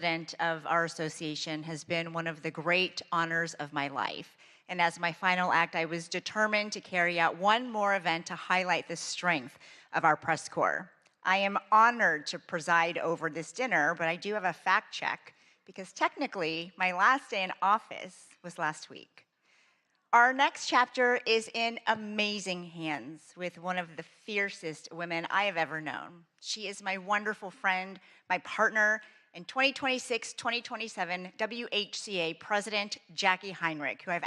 president of our association has been one of the great honors of my life. And as my final act, I was determined to carry out one more event to highlight the strength of our press corps. I am honored to preside over this dinner, but I do have a fact check because technically my last day in office was last week. Our next chapter is in amazing hands with one of the fiercest women I have ever known. She is my wonderful friend, my partner in 2026-2027 WHCA President Jackie Heinrich, who I have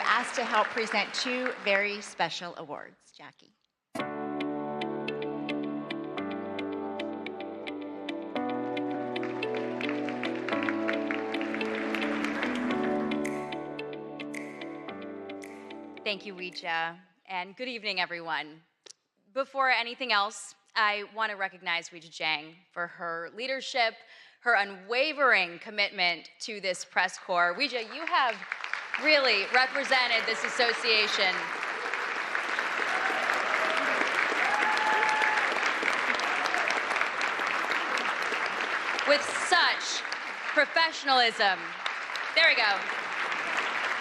asked to help present two very special awards. Jackie. Thank you, Ouija, and good evening, everyone. Before anything else, I want to recognize Ouija Jiang for her leadership, her unwavering commitment to this press corps. Ouija, you have really represented this association with such professionalism. There we go.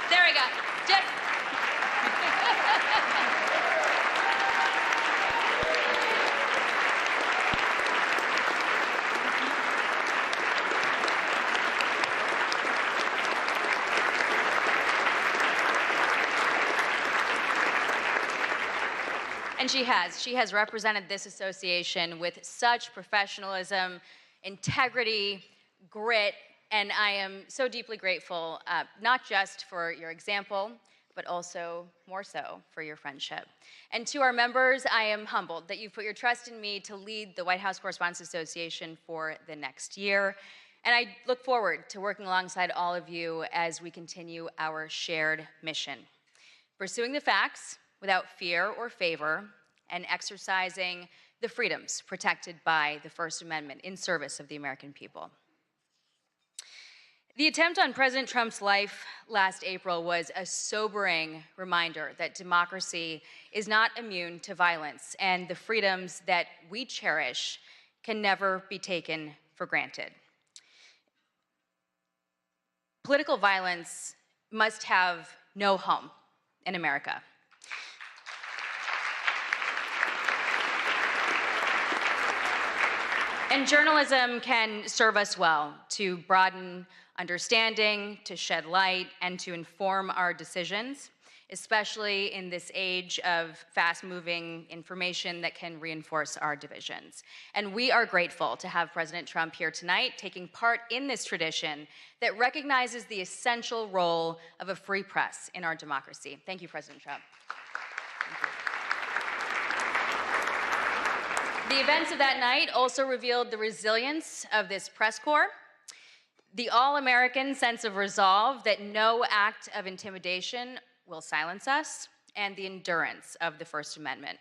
There we go. Just And she has represented this association with such professionalism, integrity, grit, and I am so deeply grateful, not just for your example, but also more so for your friendship. And to our members, I am humbled that you've put your trust in me to lead the White House Correspondents Association for the next year. And I look forward to working alongside all of you as we continue our shared mission, pursuing the facts without fear or favor, and exercising the freedoms protected by the First Amendment in service of the American people. The attempt on President Trump's life last April was a sobering reminder that democracy is not immune to violence, and the freedoms that we cherish can never be taken for granted. Political violence must have no home in America. And journalism can serve us well to broaden understanding, to shed light, and to inform our decisions, especially in this age of fast-moving information that can reinforce our divisions. And we are grateful to have President Trump here tonight, taking part in this tradition that recognizes the essential role of a free press in our democracy. Thank you, President Trump. Thank you. The events of that night also revealed the resilience of this press corps, the all-American sense of resolve that no act of intimidation will silence us, and the endurance of the First Amendment.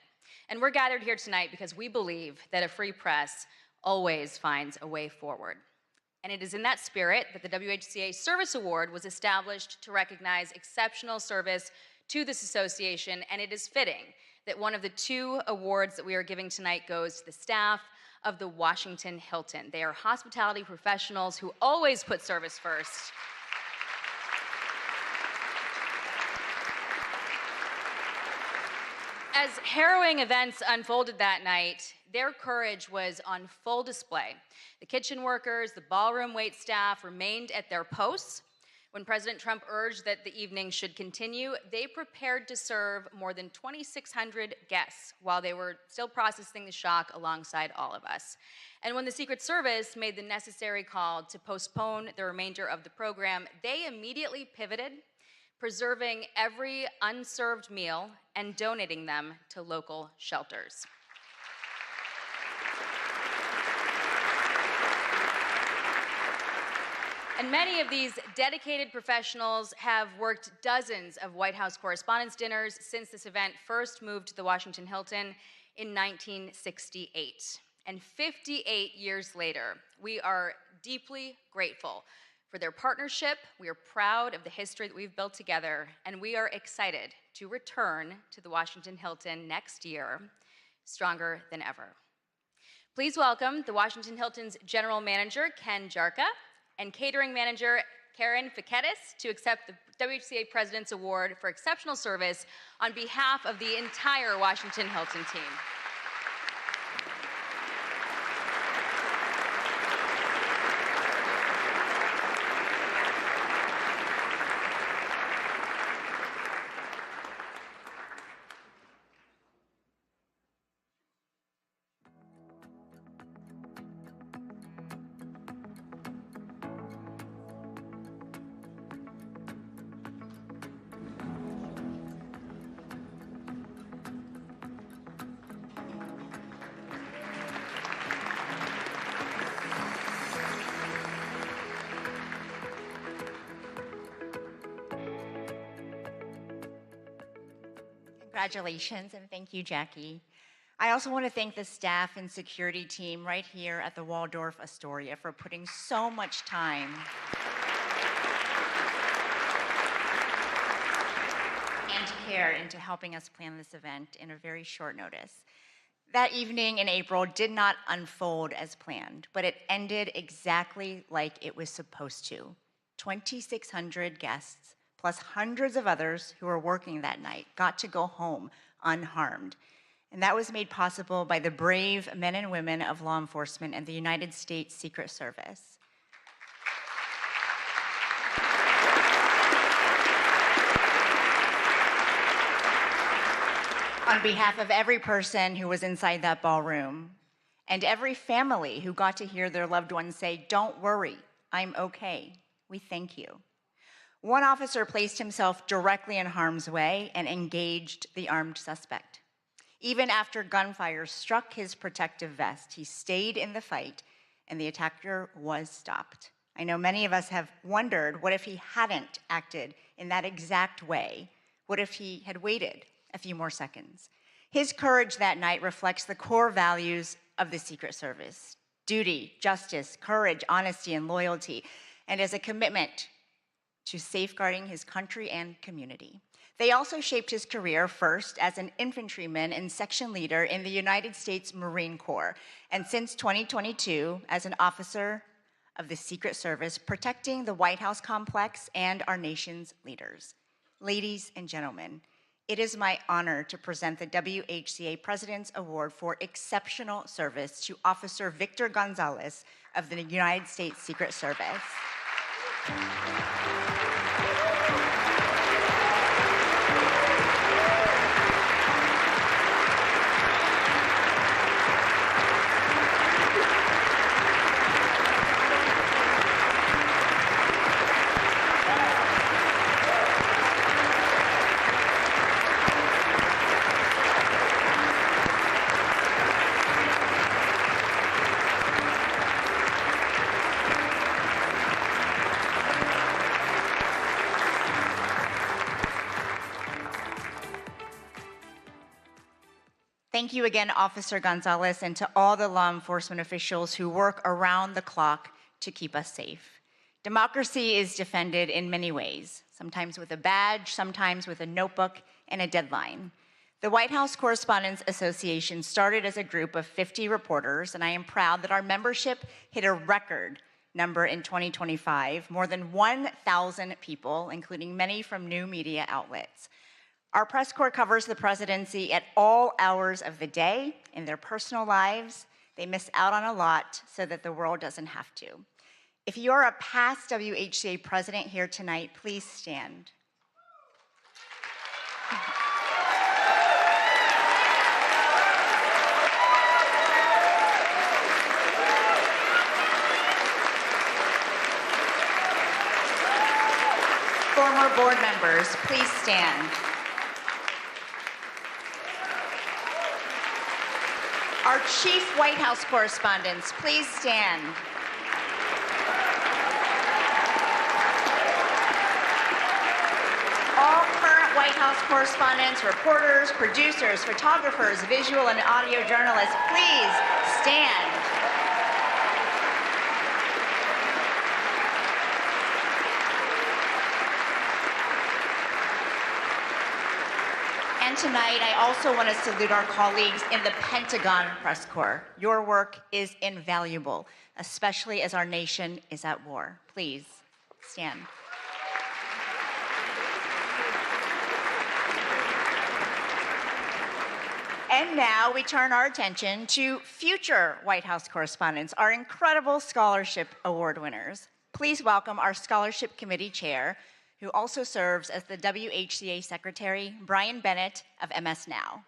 And we're gathered here tonight because we believe that a free press always finds a way forward. And it is in that spirit that the WHCA Service Award was established to recognize exceptional service to this association, and it is fitting that one of the two awards that we are giving tonight goes to the staff of the Washington Hilton. They are hospitality professionals who always put service first. As harrowing events unfolded that night, their courage was on full display. The kitchen workers, the ballroom wait staff remained at their posts. When President Trump urged that the evening should continue, they prepared to serve more than 2,600 guests while they were still processing the shock alongside all of us. And when the Secret Service made the necessary call to postpone the remainder of the program, they immediately pivoted, preserving every unserved meal and donating them to local shelters. And many of these dedicated professionals have worked dozens of White House Correspondents' dinners since this event first moved to the Washington Hilton in 1968. And 58 years later, we are deeply grateful for their partnership. We are proud of the history that we've built together, and we are excited to return to the Washington Hilton next year, stronger than ever. Please welcome the Washington Hilton's General Manager, Ken Jarka, and Catering Manager, Karen Fiketis, to accept the WHCA President's Award for Exceptional Service on behalf of the entire Washington Hilton team. Congratulations, and thank you, Jackie. I also want to thank the staff and security team right here at the Waldorf Astoria for putting so much time and care into helping us plan this event in a very short notice. That evening in April did not unfold as planned, but it ended exactly like it was supposed to. 2,600 guests, plus hundreds of others who were working that night, got to go home unharmed. And that was made possible by the brave men and women of law enforcement and the United States Secret Service. On behalf of every person who was inside that ballroom, and every family who got to hear their loved ones say, "Don't worry, I'm okay," we thank you. One officer placed himself directly in harm's way and engaged the armed suspect. Even after gunfire struck his protective vest, he stayed in the fight, and the attacker was stopped. I know many of us have wondered, what if he hadn't acted in that exact way? What if he had waited a few more seconds? His courage that night reflects the core values of the Secret Service: duty, justice, courage, honesty, and loyalty, and as a commitment to safeguarding his country and community. They also shaped his career, first as an infantryman and section leader in the United States Marine Corps, and since 2022 as an officer of the Secret Service, protecting the White House complex and our nation's leaders. Ladies and gentlemen, it is my honor to present the WHCA President's Award for Exceptional Service to Officer Victor Gonzalez of the United States Secret Service. Thank you again, Officer Gonzalez, and to all the law enforcement officials who work around the clock to keep us safe. Democracy is defended in many ways, sometimes with a badge, sometimes with a notebook and a deadline. The White House Correspondents Association started as a group of 50 reporters, and I am proud that our membership hit a record number in 2025, more than 1,000 people, including many from new media outlets. Our press corps covers the presidency at all hours of the day. In their personal lives, they miss out on a lot so that the world doesn't have to. If you are a past WHCA president here tonight, please stand. Former board members, please stand. Our chief White House correspondents, please stand. All current White House correspondents, reporters, producers, photographers, visual and audio journalists, please stand. tonight, I also want to salute our colleagues in the Pentagon Press Corps. Your work is invaluable, especially as our nation is at war. Please stand. And now we turn our attention to future White House correspondents, our incredible scholarship award winners. Please welcome our Scholarship Committee Chair, who also serves as the WHCA Secretary, Brian Bennett of MS Now.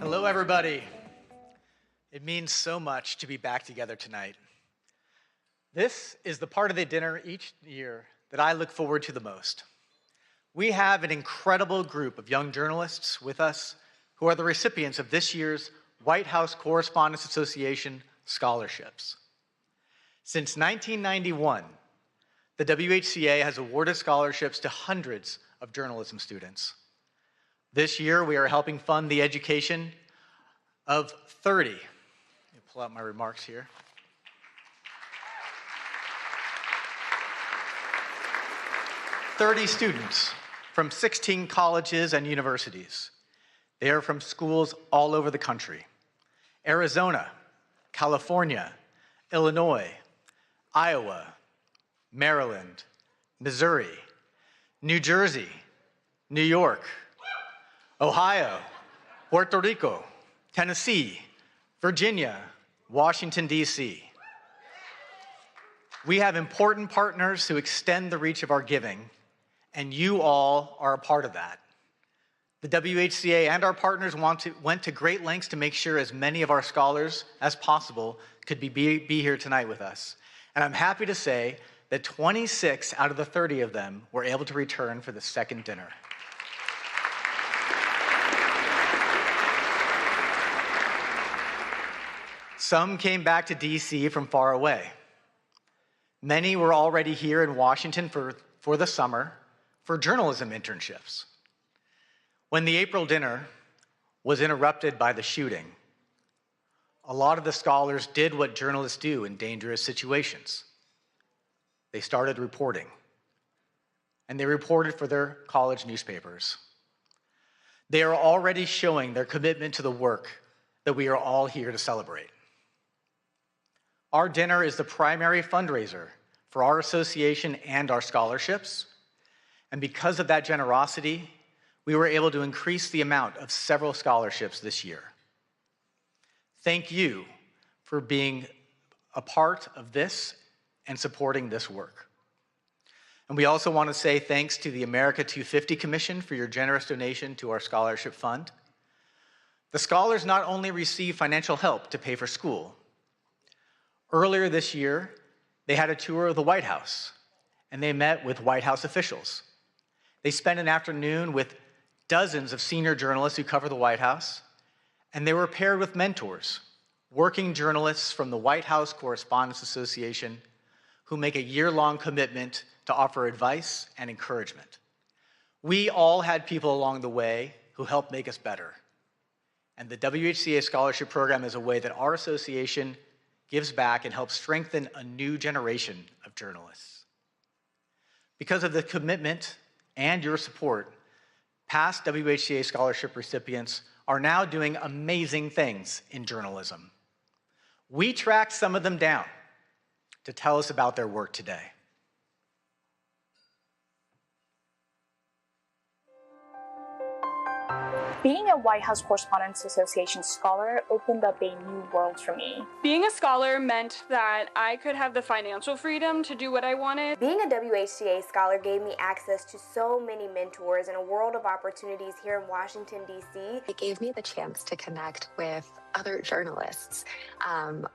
Hello, everybody. It means so much to be back together tonight. This is the part of the dinner each year that I look forward to the most. We have an incredible group of young journalists with us who are the recipients of this year's White House Correspondents Association scholarships. Since 1991, the WHCA has awarded scholarships to hundreds of journalism students. This year, we are helping fund the education of 30. Let me pull out my remarks here. 30 students from 16 colleges and universities. They are from schools all over the country: Arizona, California, Illinois, Iowa, Maryland, Missouri, New Jersey, New York, Ohio, Puerto Rico, Tennessee, Virginia, Washington, D.C. We have important partners who extend the reach of our giving, and you all are a part of that. The WHCA and our partners went to great lengths to make sure as many of our scholars as possible could be here tonight with us. And I'm happy to say that 26 out of the 30 of them were able to return for the second dinner. Some came back to DC from far away. Many were already here in Washington for the summer for journalism internships. When the April dinner was interrupted by the shooting, a lot of the scholars did what journalists do in dangerous situations. They started reporting, and they reported for their college newspapers. They are already showing their commitment to the work that we are all here to celebrate. Our dinner is the primary fundraiser for our association and our scholarships, and because of that generosity, we were able to increase the amount of several scholarships this year. Thank you for being a part of this and supporting this work. And we also want to say thanks to the America 250 Commission for your generous donation to our scholarship fund. The scholars not only receive financial help to pay for school. Earlier this year, they had a tour of the White House, and they met with White House officials. They spent an afternoon with dozens of senior journalists who cover the White House, and they were paired with mentors, working journalists from the White House Correspondents Association, who make a year-long commitment to offer advice and encouragement. We all had people along the way who helped make us better. And the WHCA Scholarship Program is a way that our association gives back and helps strengthen a new generation of journalists. Because of the commitment and your support, past WHCA scholarship recipients are now doing amazing things in journalism. We tracked some of them down to tell us about their work today. Being a White House Correspondents Association scholar opened up a new world for me. Being a scholar meant that I could have the financial freedom to do what I wanted. Being a WHCA scholar gave me access to so many mentors and a world of opportunities here in Washington, D.C. It gave me the chance to connect with other journalists,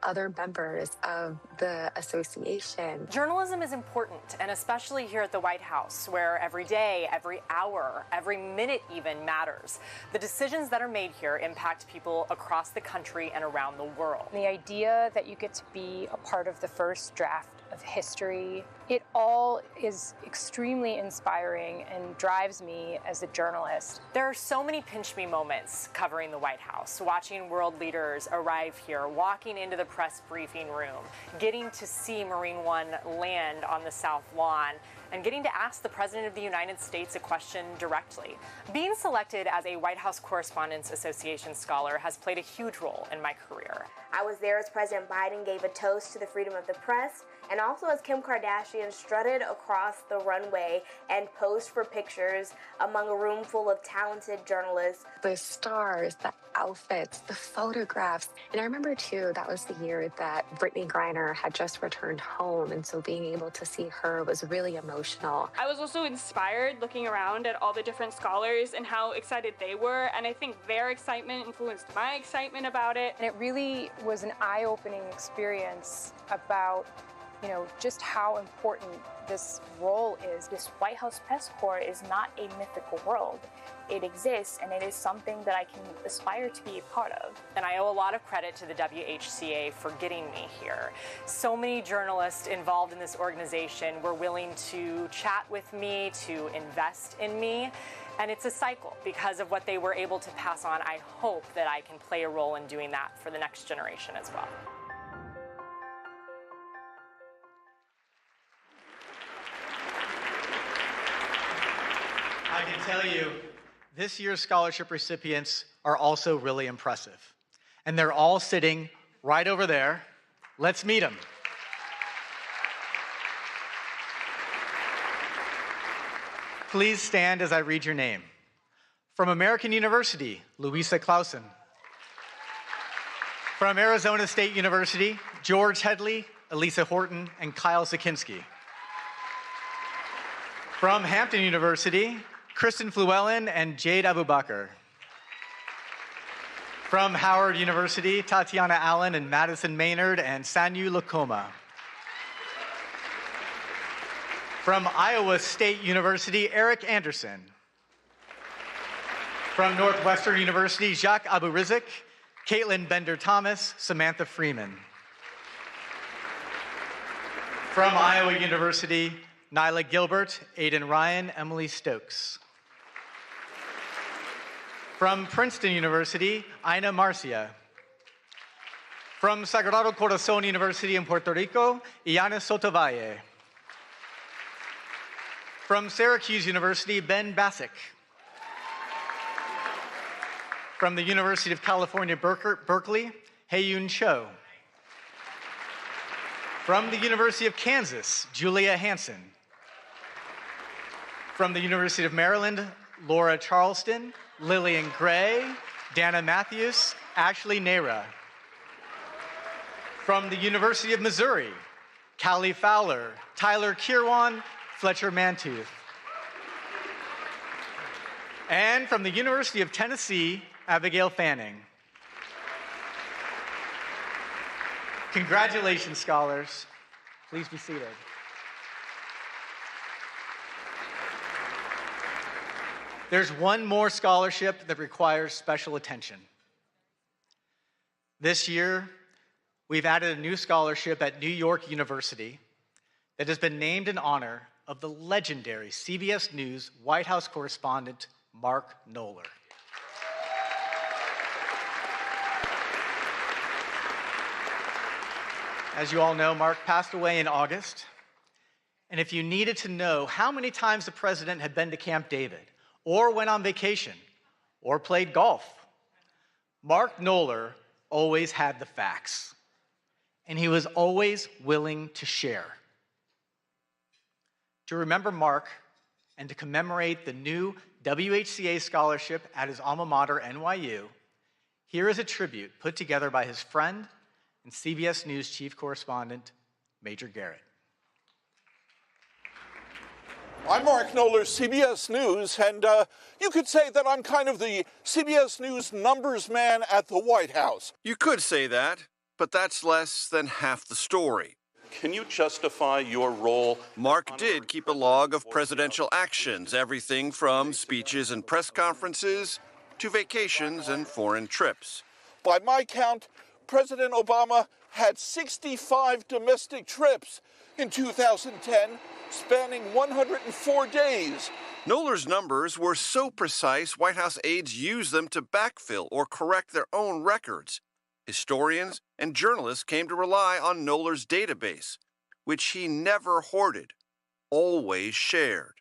other members of the association. Journalism is important, and especially here at the White House, where every day, every hour, every minute even matters. The decisions that are made here impact people across the country and around the world. The idea that you get to be a part of the first draft of history. It all is extremely inspiring and drives me as a journalist. There are so many pinch me moments covering the White House, watching world leaders arrive here, walking into the press briefing room, getting to see Marine One land on the South Lawn, and getting to ask the President of the United States a question directly. Being selected as a White House Correspondents Association scholar has played a huge role in my career. I was there as President Biden gave a toast to the freedom of the press, and also as Kim Kardashian strutted across the runway and posed for pictures among a room full of talented journalists. The stars, the outfits, the photographs. And I remember, too, that was the year that Brittany Griner had just returned home, and so being able to see her was really emotional. I was also inspired looking around at all the different scholars and how excited they were, and I think their excitement influenced my excitement about it. And it really was an eye-opening experience about, just how important this role is. This White House press corps is not a mythical world. It exists, and it is something that I can aspire to be a part of. And I owe a lot of credit to the WHCA for getting me here. So many journalists involved in this organization were willing to chat with me, to invest in me. And it's a cycle because of what they were able to pass on. I hope that I can play a role in doing that for the next generation as well. I can tell you, this year's scholarship recipients are also really impressive. And they're all sitting right over there. Let's meet them. Please stand as I read your name. From American University, Louisa Clausen. From Arizona State University, George Headley, Elisa Horton, and Kyle Sikinski. From Hampton University, Kristen Fluellen and Jade Abubakar. From Howard University, Tatiana Allen and Madison Maynard and Sanyu Lakoma. From Iowa State University, Eric Anderson. From Northwestern University, Jacques Aburizik, Caitlin Bender-Thomas, Samantha Freeman. From Iowa University, Nyla Gilbert, Aidan Ryan, Emily Stokes. From Princeton University, Ina Marcia. From Sagrado Corazon University in Puerto Rico, Iana Sotovalle. From Syracuse University, Ben Bassick. From the University of California, Berkeley, Hae-Yoon Cho. From the University of Kansas, Julia Hansen. From the University of Maryland, Laura Charleston, Lillian Gray, Dana Matthews, Ashley Nehra. From the University of Missouri, Callie Fowler, Tyler Kirwan, Fletcher Mantooth. And from the University of Tennessee, Abigail Fanning. Congratulations, scholars. Please be seated. There's one more scholarship that requires special attention. This year, we've added a new scholarship at New York University that has been named in honor of the legendary CBS News White House correspondent, Mark Knoller. As you all know, Mark passed away in August. And if you needed to know how many times the president had been to Camp David, or went on vacation, or played golf, Mark Knoller always had the facts. And he was always willing to share. To remember Mark and to commemorate the new WHCA scholarship at his alma mater, NYU, here is a tribute put together by his friend and CBS News chief correspondent, Major Garrett. I'm Mark Knoller, CBS News, and you could say that I'm kind of the CBS News numbers man at the White House. You could say that, but that's less than half the story. Can you justify your role? Mark did keep a log of presidential actions, everything from speeches and press conferences to vacations and foreign trips. By my count, President Obama had 65 domestic trips in 2010, spanning 104 days. Knoller's numbers were so precise, White House aides used them to backfill or correct their own records. Historians and journalists came to rely on Knoller's database, which he never hoarded, always shared.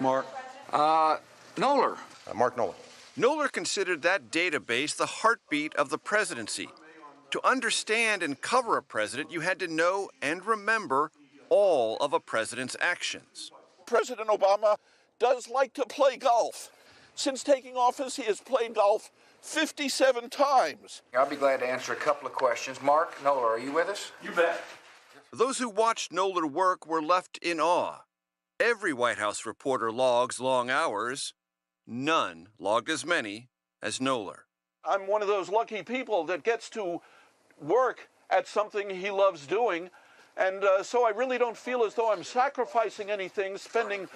Mark. Knoller. Mark Knoller. Knoller considered that database the heartbeat of the presidency. To understand and cover a president, you had to know and remember all of a president's actions. President Obama does like to play golf. Since taking office, he has played golf 57 times. I'll be glad to answer a couple of questions. Mark Knoller, are you with us? You bet. Those who watched Knoller work were left in awe. Every White House reporter logs long hours. None logged as many as Knoller. I'm one of those lucky people that gets to work at something he loves doing, and so I really don't feel as though I'm sacrificing anything, spending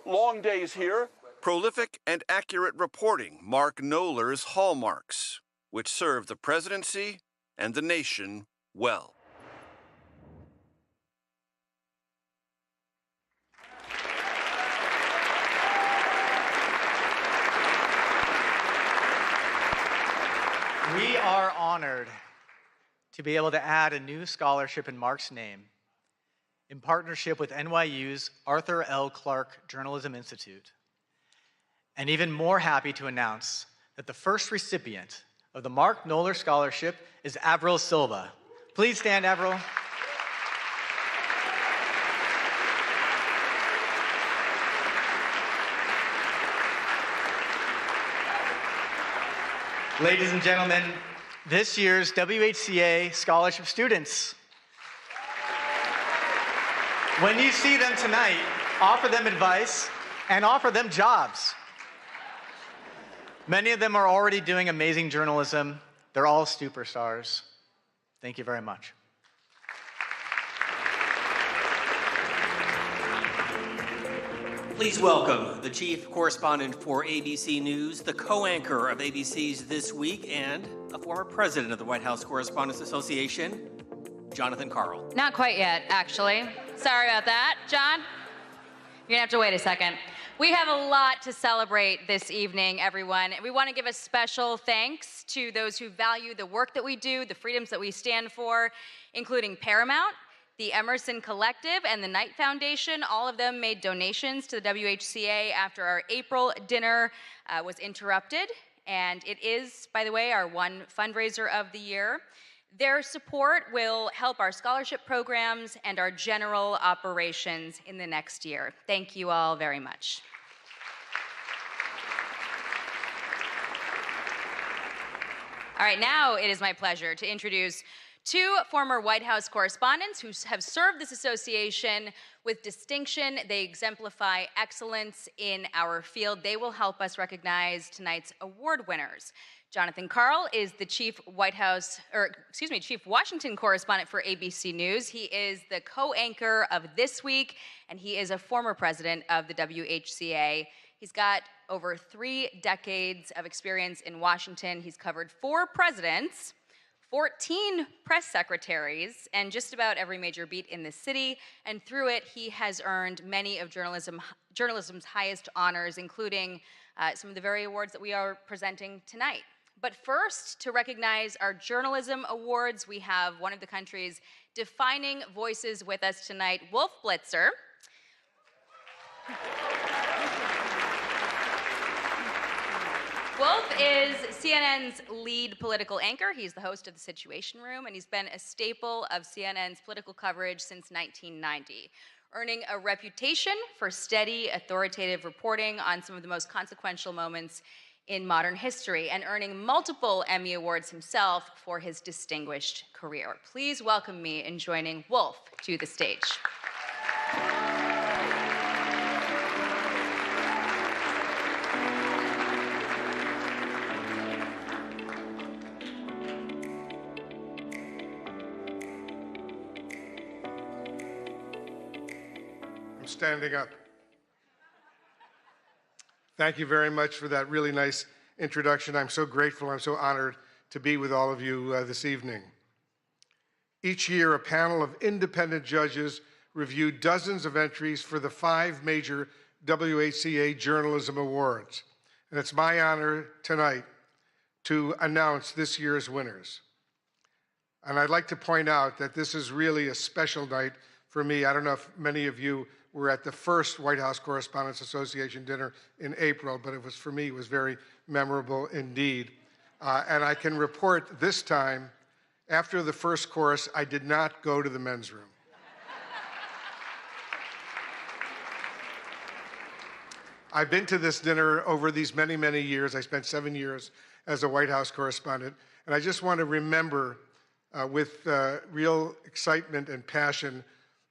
long days here. Prolific and accurate reporting mark Knoller's hallmarks, which serve the presidency and the nation well. We are honored to be able to add a new scholarship in Mark's name in partnership with NYU's Arthur L. Clarke Journalism Institute. And even more happy to announce that the first recipient of the Mark Knoller Scholarship is Avril Silva. Please stand, Avril. Ladies and gentlemen, this year's WHCA Scholarship students. When you see them tonight, offer them advice and offer them jobs. Many of them are already doing amazing journalism. They're all superstars. Thank you very much. Please welcome the chief correspondent for ABC News, the co-anchor of ABC's This Week, and a former president of the White House Correspondents Association, Jonathan Karl. Not quite yet, actually. Sorry about that. John, you're gonna have to wait a second. We have a lot to celebrate this evening, everyone. We want to give a special thanks to those who value the work that we do, the freedoms that we stand for, including Paramount, the Emerson Collective, and the Knight Foundation. All of them made donations to the WHCA after our April dinner was interrupted. And it is, by the way, our one fundraiser of the year. Their support will help our scholarship programs and our general operations in the next year. Thank you all very much. All right, now it is my pleasure to introduce two former White House correspondents who have served this association with distinction. They exemplify excellence in our field. They will help us recognize tonight's award winners. Jonathan Karl is the chief Washington correspondent for ABC News. He is the co-anchor of This Week, and he is a former president of the WHCA. He's got over 3 decades of experience in Washington. He's covered 4 presidents, 14 press secretaries, and just about every major beat in the city. And through it, he has earned many of journalism's highest honors, including some of the very awards that we are presenting tonight. But first, to recognize our journalism awards, we have one of the country's defining voices with us tonight, Wolf Blitzer. Wolf is CNN's lead political anchor. He's the host of The Situation Room, and he's been a staple of CNN's political coverage since 1990, earning a reputation for steady, authoritative reporting on some of the most consequential moments in modern history, and earning multiple Emmy Awards himself for his distinguished career. Please welcome me in joining Wolf to the stage. I'm standing up. Thank you very much for that really nice introduction. I'm so grateful, I'm so honored to be with all of you this evening. Each year, a panel of independent judges review dozens of entries for the 5 major WHCA Journalism Awards. And it's my honor tonight to announce this year's winners. And I'd like to point out that this is really a special night for me. I don't know if many of you were at the first White House Correspondents Association dinner in April, but it was, for me, it was very memorable indeed. And I can report this time, after the first course, I did not go to the men's room. I've been to this dinner over these many, many years. I spent 7 years as a White House correspondent. And I just want to remember with real excitement and passion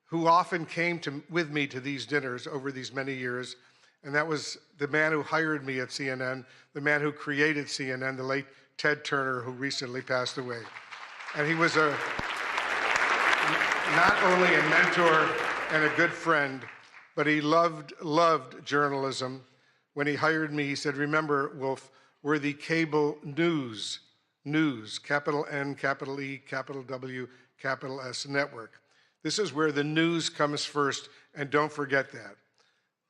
who often came with me to these dinners over these many years. And that was the man who hired me at CNN, the man who created CNN, the late Ted Turner, who recently passed away. And he was not only a mentor and a good friend, but he loved journalism. When he hired me, he said, "Remember, Wolf, we're the cable news, capital N, capital E, capital W, capital S network. This is where the news comes first, and don't forget that.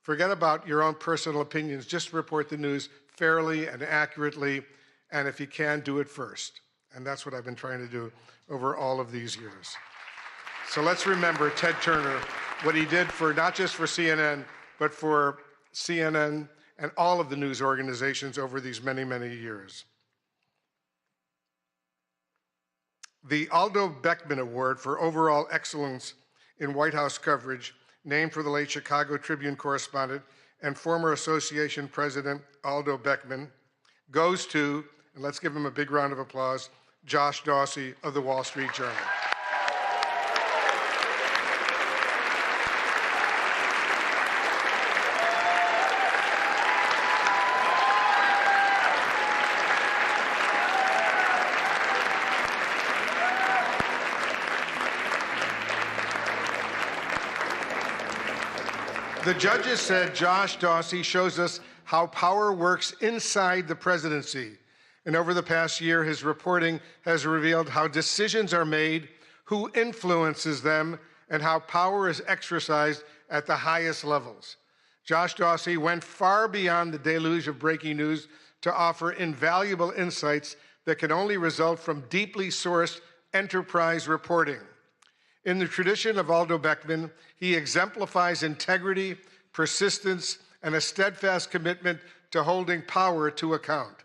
Forget about your own personal opinions. Just report the news fairly and accurately, and if you can, do it first." And that's what I've been trying to do over all of these years. So let's remember Ted Turner, what he did for not just for CNN, but for CNN and all of the news organizations over these many, many years. The Aldo Beckman Award for Overall Excellence in White House Coverage, named for the late Chicago Tribune correspondent and former association president Aldo Beckman, goes to, and let's give him a big round of applause, Josh Dawsey of the Wall Street Journal. The judges said Josh Dawsey shows us how power works inside the presidency. And over the past year, his reporting has revealed how decisions are made, who influences them, and how power is exercised at the highest levels. Josh Dawsey went far beyond the deluge of breaking news to offer invaluable insights that can only result from deeply sourced enterprise reporting. In the tradition of Aldo Beckman, he exemplifies integrity, persistence, and a steadfast commitment to holding power to account.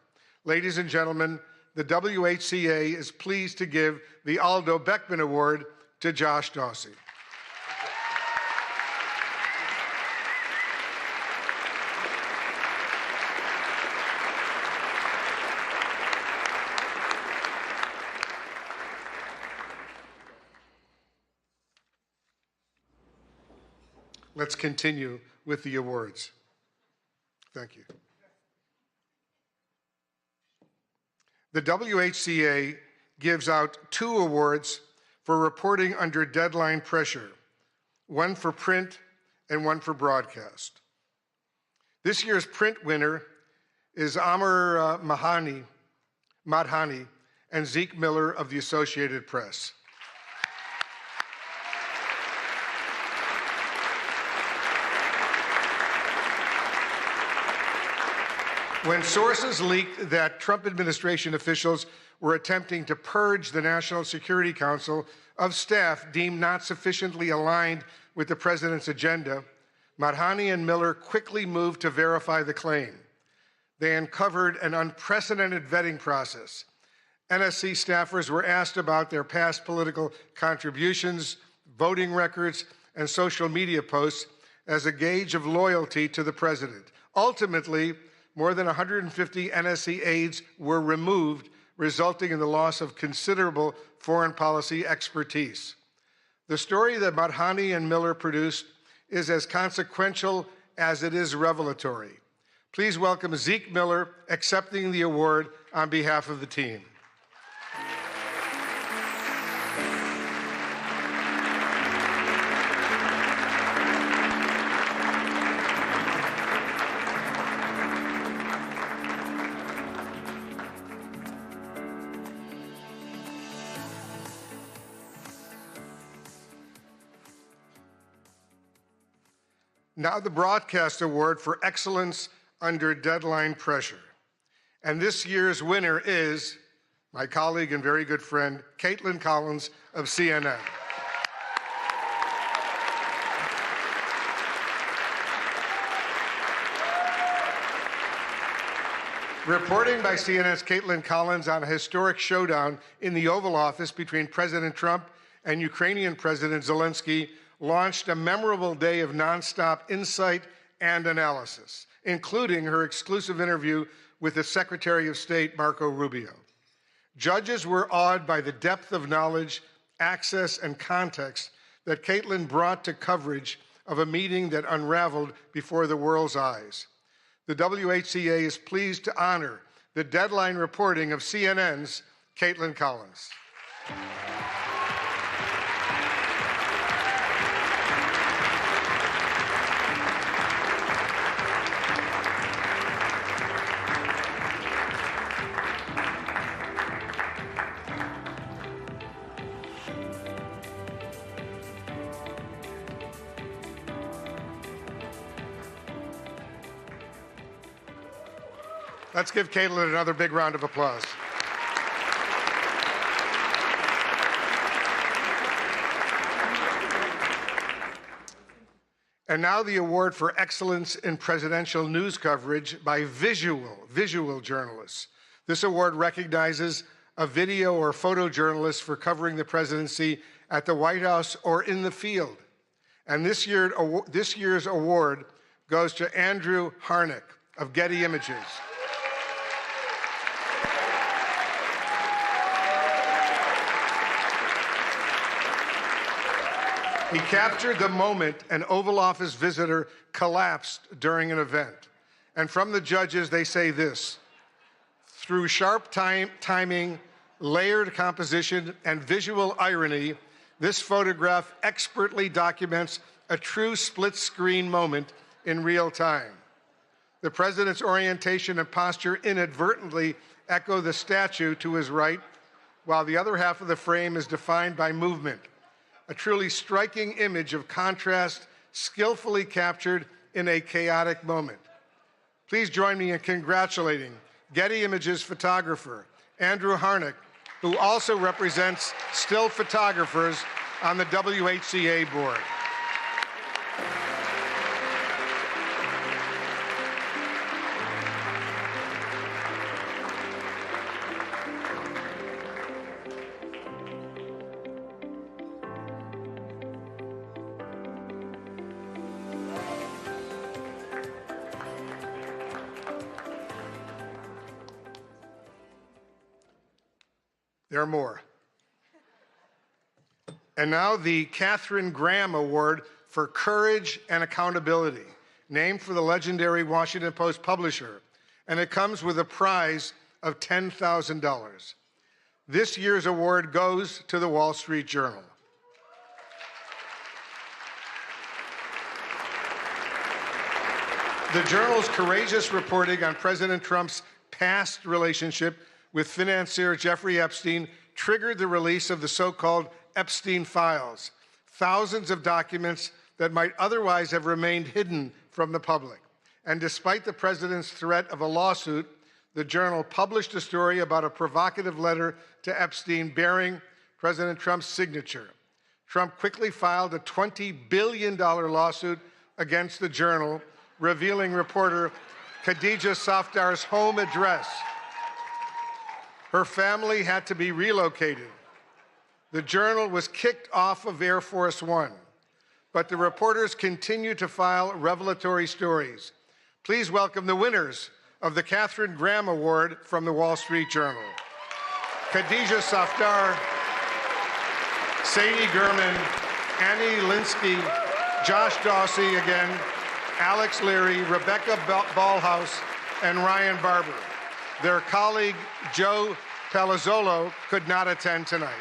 Ladies and gentlemen, the WHCA is pleased to give the Aldo Beckman Award to Josh Dawsey. Let's continue with the awards. Thank you. The WHCA gives out 2 awards for reporting under deadline pressure, one for print and one for broadcast. This year's print winner is Amr Madhani and Zeke Miller of the Associated Press. When sources leaked that Trump administration officials were attempting to purge the National Security Council of staff deemed not sufficiently aligned with the president's agenda, Madhani and Miller quickly moved to verify the claim. They uncovered an unprecedented vetting process. NSC staffers were asked about their past political contributions, voting records, and social media posts as a gauge of loyalty to the president. Ultimately, more than 150 NSC aides were removed, resulting in the loss of considerable foreign policy expertise. The story that Madhani and Miller produced is as consequential as it is revelatory. Please welcome Zeke Miller accepting the award on behalf of the team. Now the Broadcast Award for Excellence Under Deadline Pressure. And this year's winner is my colleague and very good friend, Caitlin Collins of CNN. Reporting by CNN's Caitlin Collins on a historic showdown in the Oval Office between President Trump and Ukrainian President Zelensky launched a memorable day of nonstop insight and analysis, including her exclusive interview with the Secretary of State, Marco Rubio. Judges were awed by the depth of knowledge, access, and context that Caitlin brought to coverage of a meeting that unraveled before the world's eyes. The WHCA is pleased to honor the deadline reporting of CNN's Caitlin Collins. Let's give Caitlin another big round of applause. And now the award for excellence in presidential news coverage by visual journalists. This award recognizes a video or photojournalist for covering the presidency at the White House or in the field. And this year's award goes to Andrew Harnick of Getty Images. He captured the moment an Oval Office visitor collapsed during an event. And from the judges, they say this: through sharp timing, layered composition, and visual irony, this photograph expertly documents a true split-screen moment in real time. The president's orientation and posture inadvertently echo the statue to his right, while the other half of the frame is defined by movement. A truly striking image of contrast, skillfully captured in a chaotic moment. Please join me in congratulating Getty Images photographer Andrew Harnick, who also represents still photographers on the WHCA board. There are more. And now the Katharine Graham Award for Courage and Accountability, named for the legendary Washington Post publisher, and it comes with a prize of $10,000. This year's award goes to the Wall Street Journal. The Journal's courageous reporting on President Trump's past relationship with financier Jeffrey Epstein triggered the release of the so-called Epstein files, thousands of documents that might otherwise have remained hidden from the public. And despite the president's threat of a lawsuit, the Journal published a story about a provocative letter to Epstein bearing President Trump's signature. Trump quickly filed a $20 billion lawsuit against the Journal, revealing reporter Khadija Safdar's home address. Her family had to be relocated. The Journal was kicked off of Air Force One, but the reporters continue to file revelatory stories. Please welcome the winners of the Katharine Graham Award from the Wall Street Journal: Khadija Safdar, Sadie Gurman, Annie Linsky, Josh Dawsey again, Alex Leary, Rebecca Ballhaus, and Ryan Barber. Their colleague, Joe Palazzolo, could not attend tonight.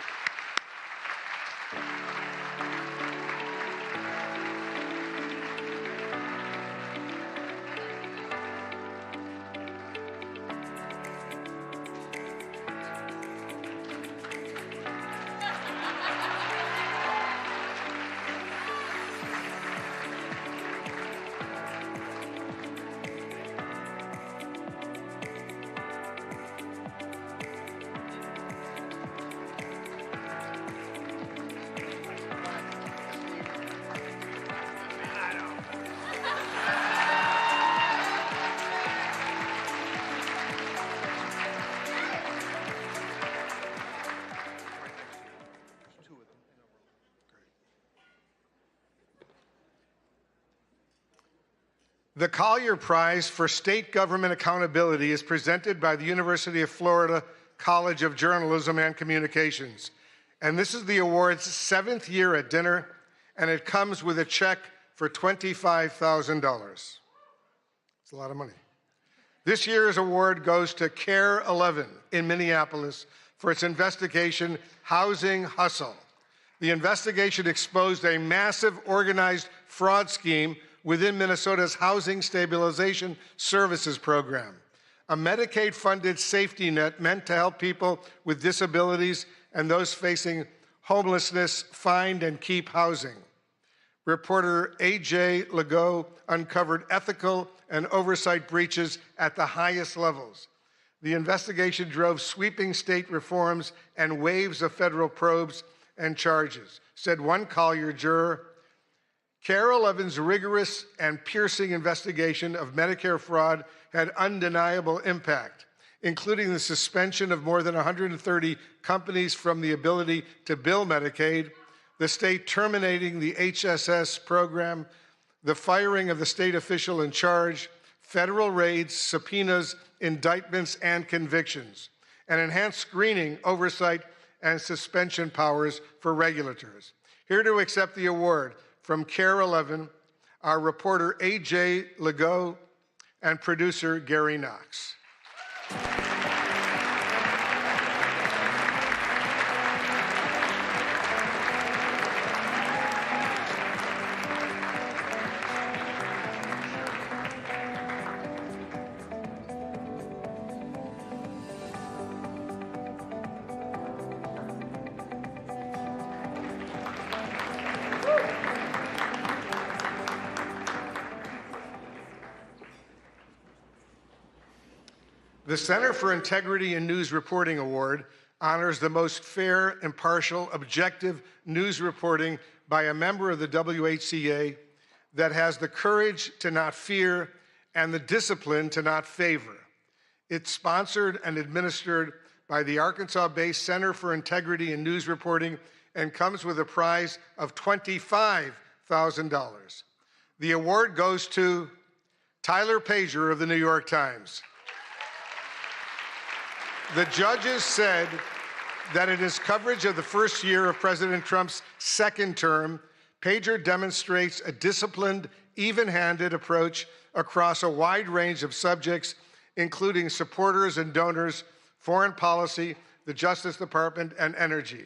The Collier Prize for State Government Accountability is presented by the University of Florida College of Journalism and Communications. And this is the award's 7th year at dinner, and it comes with a check for $25,000. It's a lot of money. This year's award goes to Care 11 in Minneapolis for its investigation, Housing Hustle. The investigation exposed a massive organized fraud scheme within Minnesota's Housing Stabilization Services Program, a Medicaid-funded safety net meant to help people with disabilities and those facing homelessness find and keep housing. Reporter A.J. Legault uncovered ethical and oversight breaches at the highest levels. The investigation drove sweeping state reforms and waves of federal probes and charges, said one Collier juror. Care 11's rigorous and piercing investigation of Medicare fraud had undeniable impact, including the suspension of more than 130 companies from the ability to bill Medicaid, the state terminating the HSS program, the firing of the state official in charge, federal raids, subpoenas, indictments, and convictions, and enhanced screening, oversight, and suspension powers for regulators. Here to accept the award from Care 11, our reporter A.J. Legault and producer Gary Knox. The Center for Integrity in News Reporting Award honors the most fair, impartial, objective news reporting by a member of the WHCA that has the courage to not fear and the discipline to not favor. It's sponsored and administered by the Arkansas-based Center for Integrity in News Reporting and comes with a prize of $25,000. The award goes to Tyler Pager of the New York Times. The judges said that in his coverage of the first year of President Trump's second term, Pager demonstrates a disciplined, even-handed approach across a wide range of subjects, including supporters and donors, foreign policy, the Justice Department, and energy.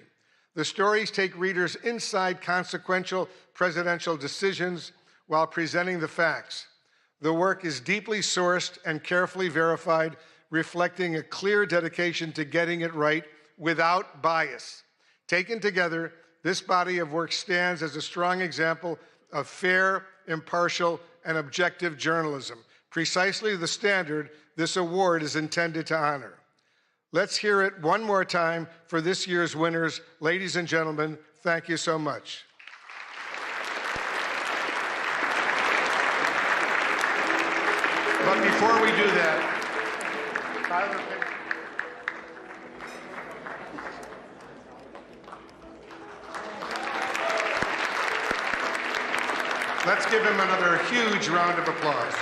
The stories take readers inside consequential presidential decisions while presenting the facts. The work is deeply sourced and carefully verified, reflecting a clear dedication to getting it right without bias. Taken together, this body of work stands as a strong example of fair, impartial, and objective journalism, precisely the standard this award is intended to honor. Let's hear it one more time for this year's winners. Ladies and gentlemen, thank you so much. But before we do that, Tyler, let's give him another huge round of applause.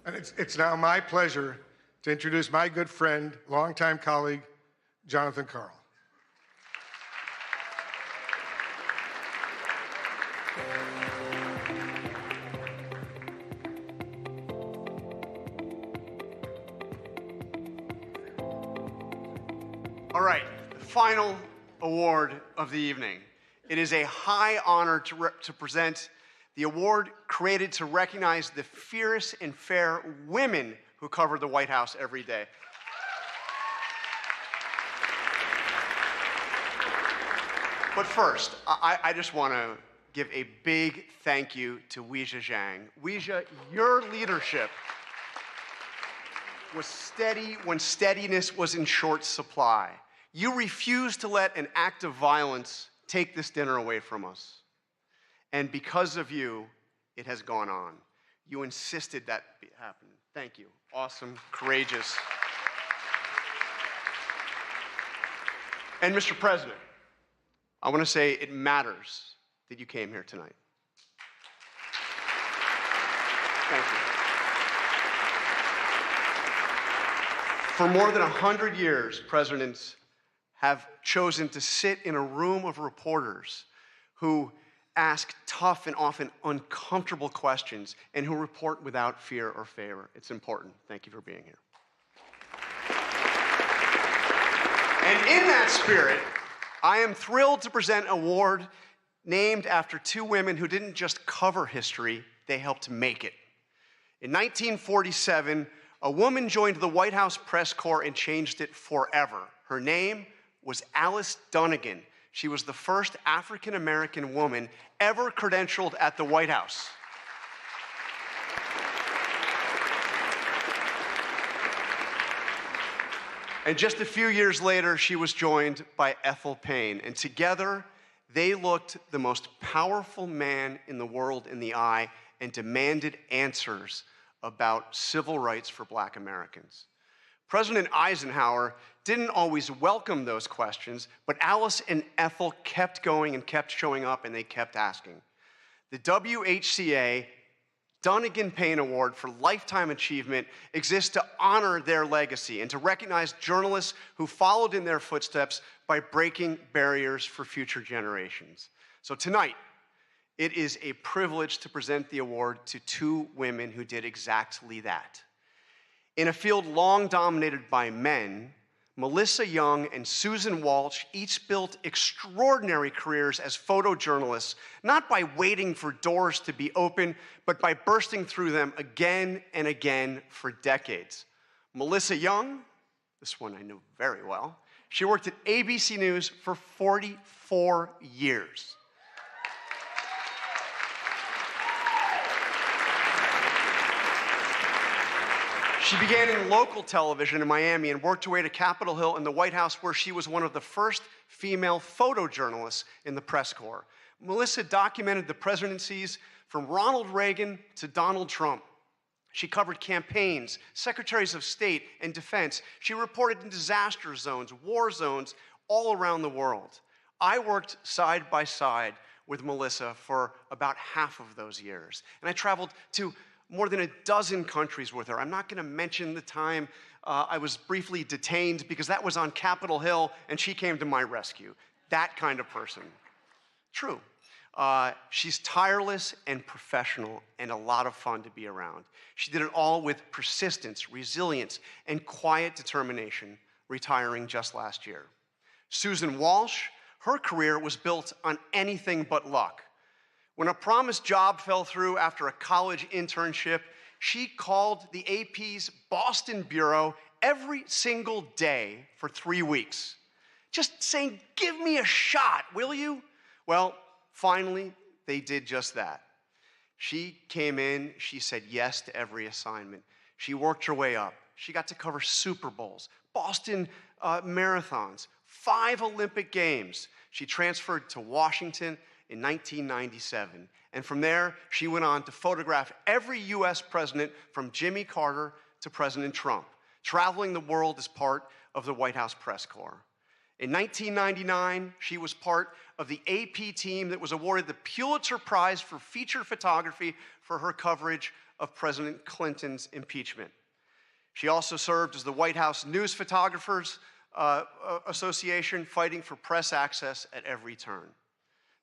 And it's now my pleasure to introduce my good friend, longtime colleague, Jonathan Karl. All right, the final award of the evening. It is a high honor to present the award created to recognize the fierce and fair women who cover the White House every day. But first, I just want to give a big thank you to Weijia Zhang. Weijia, your leadership was steady when steadiness was in short supply. You refused to let an act of violence take this dinner away from us. And because of you, it has gone on. You insisted that happen. Thank you. Awesome, courageous. And Mr. President, I want to say it matters that you came here tonight. Thank you. For more than 100 years, presidents have chosen to sit in a room of reporters who ask tough and often uncomfortable questions and who report without fear or favor. It's important. Thank you for being here. And in that spirit, I am thrilled to present an award named after two women who didn't just cover history, they helped make it. In 1947, a woman joined the White House press corps and changed it forever. Her name was Alice Dunnigan. She was the first African-American woman ever credentialed at the White House. And just a few years later, she was joined by Ethel Payne, and together they looked the most powerful man in the world in the eye and demanded answers about civil rights for Black Americans. President Eisenhower didn't always welcome those questions, but Alice and Ethel kept going and kept showing up, and they kept asking. The WHCA Dunnigan Payne Award for Lifetime Achievement exists to honor their legacy and to recognize journalists who followed in their footsteps by breaking barriers for future generations. So tonight, it is a privilege to present the award to two women who did exactly that. In a field long dominated by men, Melissa Young and Susan Walsh each built extraordinary careers as photojournalists, not by waiting for doors to be open, but by bursting through them again and again for decades. Melissa Young, this one I knew very well, she worked at ABC News for 44 years. She began in local television in Miami and worked her way to Capitol Hill in the White House, where she was one of the first female photojournalists in the press corps. Melissa documented the presidencies from Ronald Reagan to Donald Trump. She covered campaigns, secretaries of state, and defense. She reported in disaster zones, war zones, all around the world. I worked side by side with Melissa for about half of those years, and I traveled to more than a dozen countries with her. I'm not going to mention the time I was briefly detained because that was on Capitol Hill and she came to my rescue. That kind of person. True. She's tireless and professional and a lot of fun to be around. She did it all with persistence, resilience, and quiet determination, retiring just last year. Susan Walsh, her career was built on anything but luck. When a promised job fell through after a college internship, she called the AP's Boston bureau every single day for 3 weeks, just saying, "Give me a shot, will you?" Well, finally, they did just that. She came in, she said yes to every assignment. She worked her way up. She got to cover Super Bowls, Boston marathons, 5 Olympic Games. She transferred to Washington in 1997. And from there, she went on to photograph every US president from Jimmy Carter to President Trump, traveling the world as part of the White House press corps. In 1999, she was part of the AP team that was awarded the Pulitzer Prize for feature photography for her coverage of President Clinton's impeachment. She also served as the White House News Photographers Association, fighting for press access at every turn.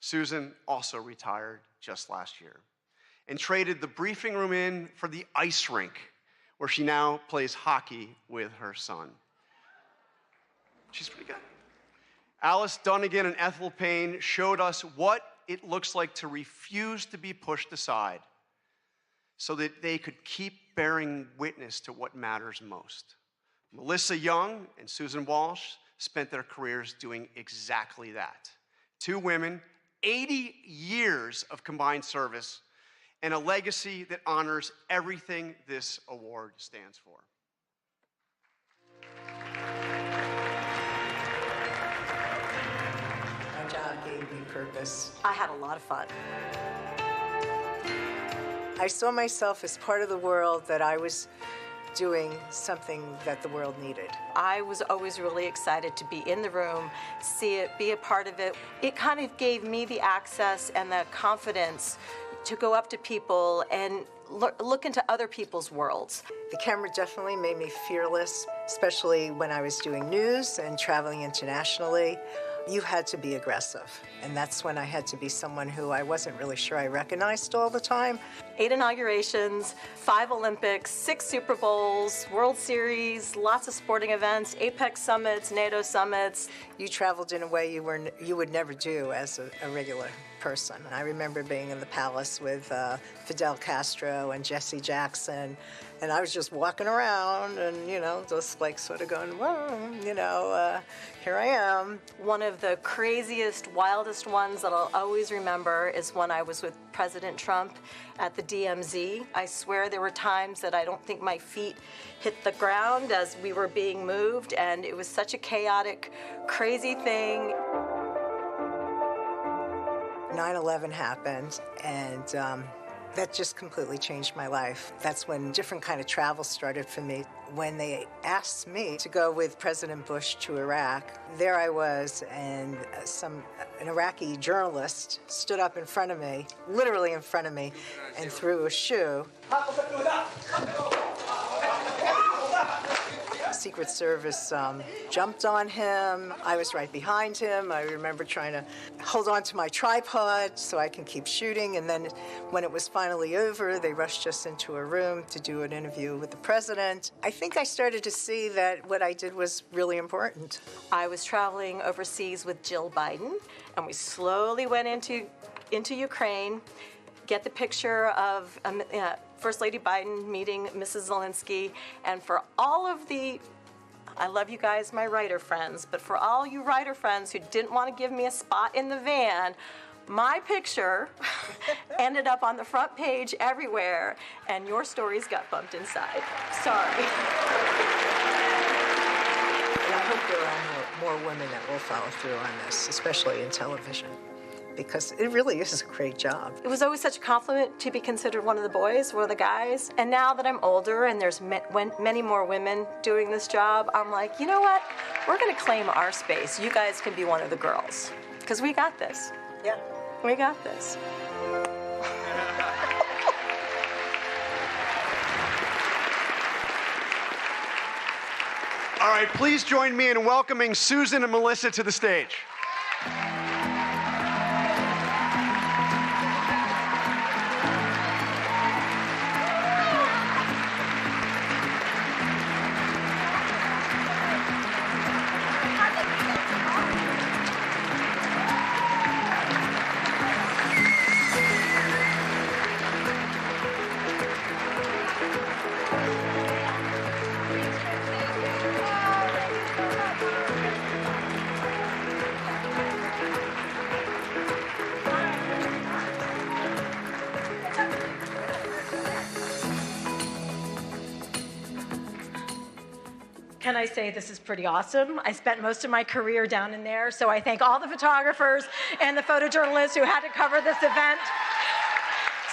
Susan also retired just last year and traded the briefing room in for the ice rink, where she now plays hockey with her son. She's pretty good. Alice Dunnigan and Ethel Payne showed us what it looks like to refuse to be pushed aside so that they could keep bearing witness to what matters most. Melissa Young and Susan Walsh spent their careers doing exactly that. Two women, 80 years of combined service, and a legacy that honors everything this award stands for. My job gave me purpose. I had a lot of fun. I saw myself as part of the world that I was doing something that the world needed. I was always really excited to be in the room, see it, be a part of it. It kind of gave me the access and the confidence to go up to people and look into other people's worlds. The camera definitely made me fearless, especially when I was doing news and traveling internationally. You had to be aggressive, and that's when I had to be someone who I wasn't really sure I recognized all the time. 8 inaugurations, 5 Olympics, 6 Super Bowls, World Series, lots of sporting events, APEC summits, NATO summits. You traveled in a way you would never do as a regular person. I remember being in the palace with Fidel Castro and Jesse Jackson, and I was just walking around and, just like sort of going, whoa, here I am. One of the craziest, wildest ones that I'll always remember is when I was with President Trump at the DMZ. I swear there were times that I don't think my feet hit the ground as we were being moved, and it was such a chaotic, crazy thing. 9/11 happened, and that just completely changed my life. That's when different kind of travel started for me. When they asked me to go with President Bush to Iraq, there I was, and an Iraqi journalist stood up in front of me, literally in front of me, and threw a shoe. Secret Service jumped on him. I was right behind him. I remember trying to hold on to my tripod so I can keep shooting. And then when it was finally over, they rushed us into a room to do an interview with the president. I think I started to see that what I did was really important. I was traveling overseas with Jill Biden, and we slowly went into Ukraine, get the picture of First Lady Biden meeting Mrs. Zelensky, and for all of I love you guys, my writer friends, but for all you writer friends who didn't want to give me a spot in the van, my picture ended up on the front page everywhere, and your stories got bumped inside. Sorry. And I hope there are more women that will follow through on this, especially in television, because it really is a great job. It was always such a compliment to be considered one of the boys, one of the guys. And now that I'm older and there's many more women doing this job, I'm like, you know what? We're going to claim our space. You guys can be one of the girls, because we got this. Yeah. We got this. All right, please join me in welcoming Susan and Melissa to the stage. Can I say this is pretty awesome? I spent most of my career down in there, so I thank all the photographers and the photojournalists who had to cover this event.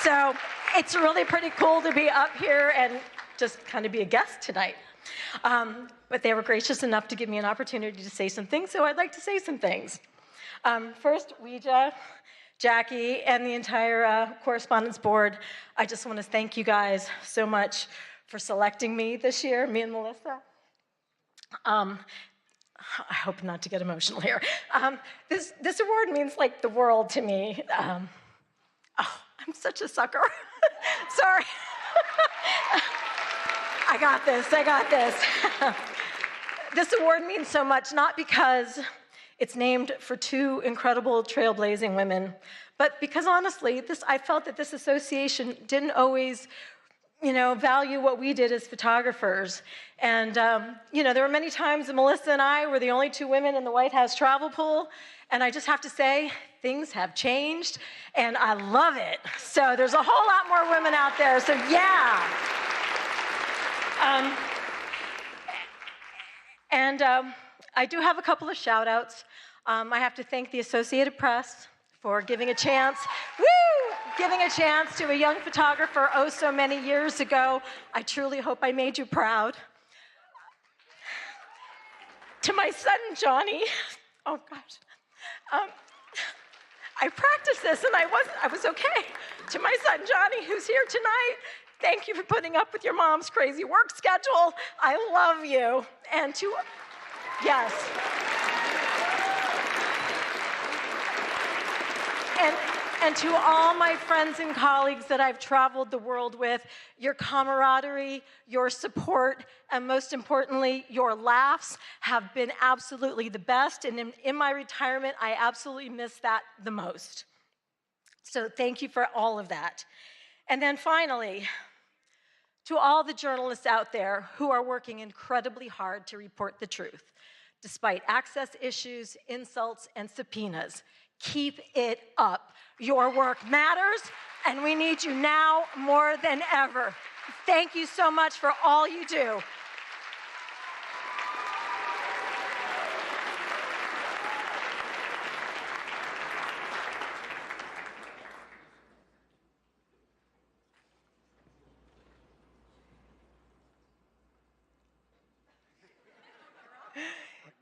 So it's really pretty cool to be up here and just kind of be a guest tonight. But they were gracious enough to give me an opportunity to say some things, so I'd like to say some things. First, Ouija, Jackie, and the entire Correspondents board, I just want to thank you guys so much for selecting me this year, me and Melissa. I hope not to get emotional here. This award means like the world to me. I'm such a sucker. Sorry. I got this. This award means so much, not because it's named for 2 incredible trailblazing women, but because honestly, I felt that this association didn't always value what we did as photographers. And, there were many times that Melissa and I were the only 2 women in the White House travel pool. And I just have to say, things have changed, and I love it. So there's a whole lot more women out there, so yeah. I do have a couple of shout outs. I have to thank the Associated Press for giving a chance, giving a chance to a young photographer oh so many years ago. I truly hope I made you proud. To my son, Johnny, oh gosh. I practiced this and I was okay. To my son, Johnny, who's here tonight, thank you for putting up with your mom's crazy work schedule. I love you. And to, yes. And to all my friends and colleagues that I've traveled the world with, your camaraderie, your support, and most importantly, your laughs have been absolutely the best. And in my retirement, I absolutely miss that the most. So thank you for all of that. And then finally, to all the journalists out there who are working incredibly hard to report the truth, despite access issues, insults, and subpoenas, keep it up. Your work matters, and we need you now more than ever. Thank you so much for all you do.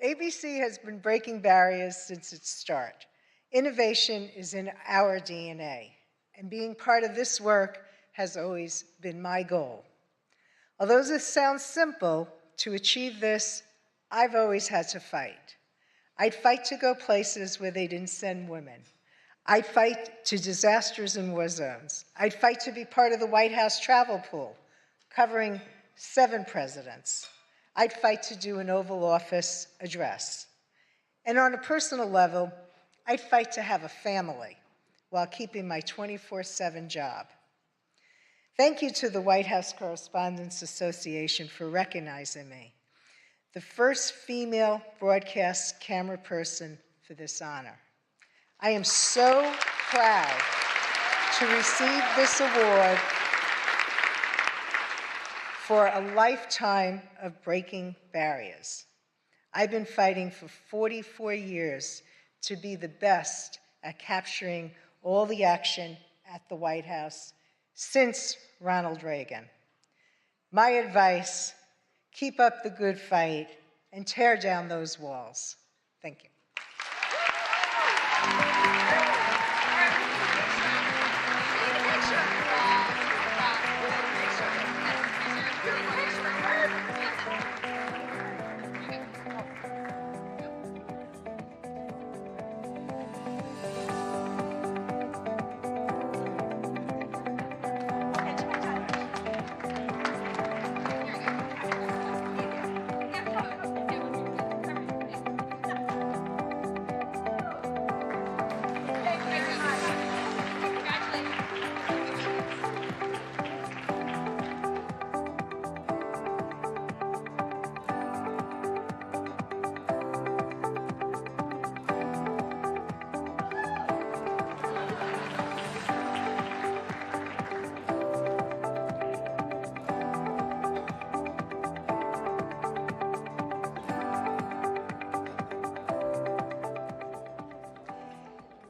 ABC has been breaking barriers since its start. Innovation is in our DNA, and being part of this work has always been my goal. Although this sounds simple, to achieve this, I've always had to fight. I'd fight to go places where they didn't send women. I'd fight to disasters in war zones. I'd fight to be part of the White House travel pool, covering 7 presidents. I'd fight to do an Oval Office address. And on a personal level, I'd fight to have a family while keeping my 24/7 job. Thank you to the White House Correspondents Association for recognizing me, the first female broadcast camera person for this honor. I am so proud to receive this award for a lifetime of breaking barriers. I've been fighting for 44 years to be the best at capturing all the action at the White House since Ronald Reagan. My advice, keep up the good fight and tear down those walls. Thank you.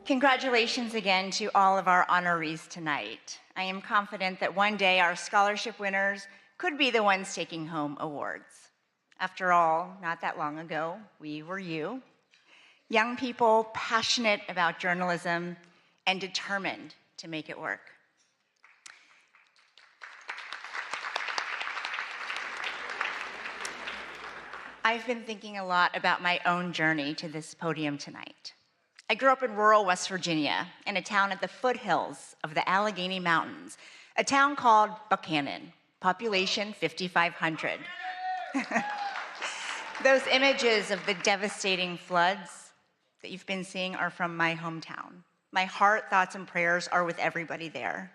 Congratulations again to all of our honorees tonight. I am confident that one day our scholarship winners could be the ones taking home awards. After all, not that long ago, we were you. Young people passionate about journalism and determined to make it work. I've been thinking a lot about my own journey to this podium tonight. I grew up in rural West Virginia, in a town at the foothills of the Allegheny Mountains, a town called Buchanan, population 5,500. Those images of the devastating floods that you've been seeing are from my hometown. My heart, thoughts, and prayers are with everybody there.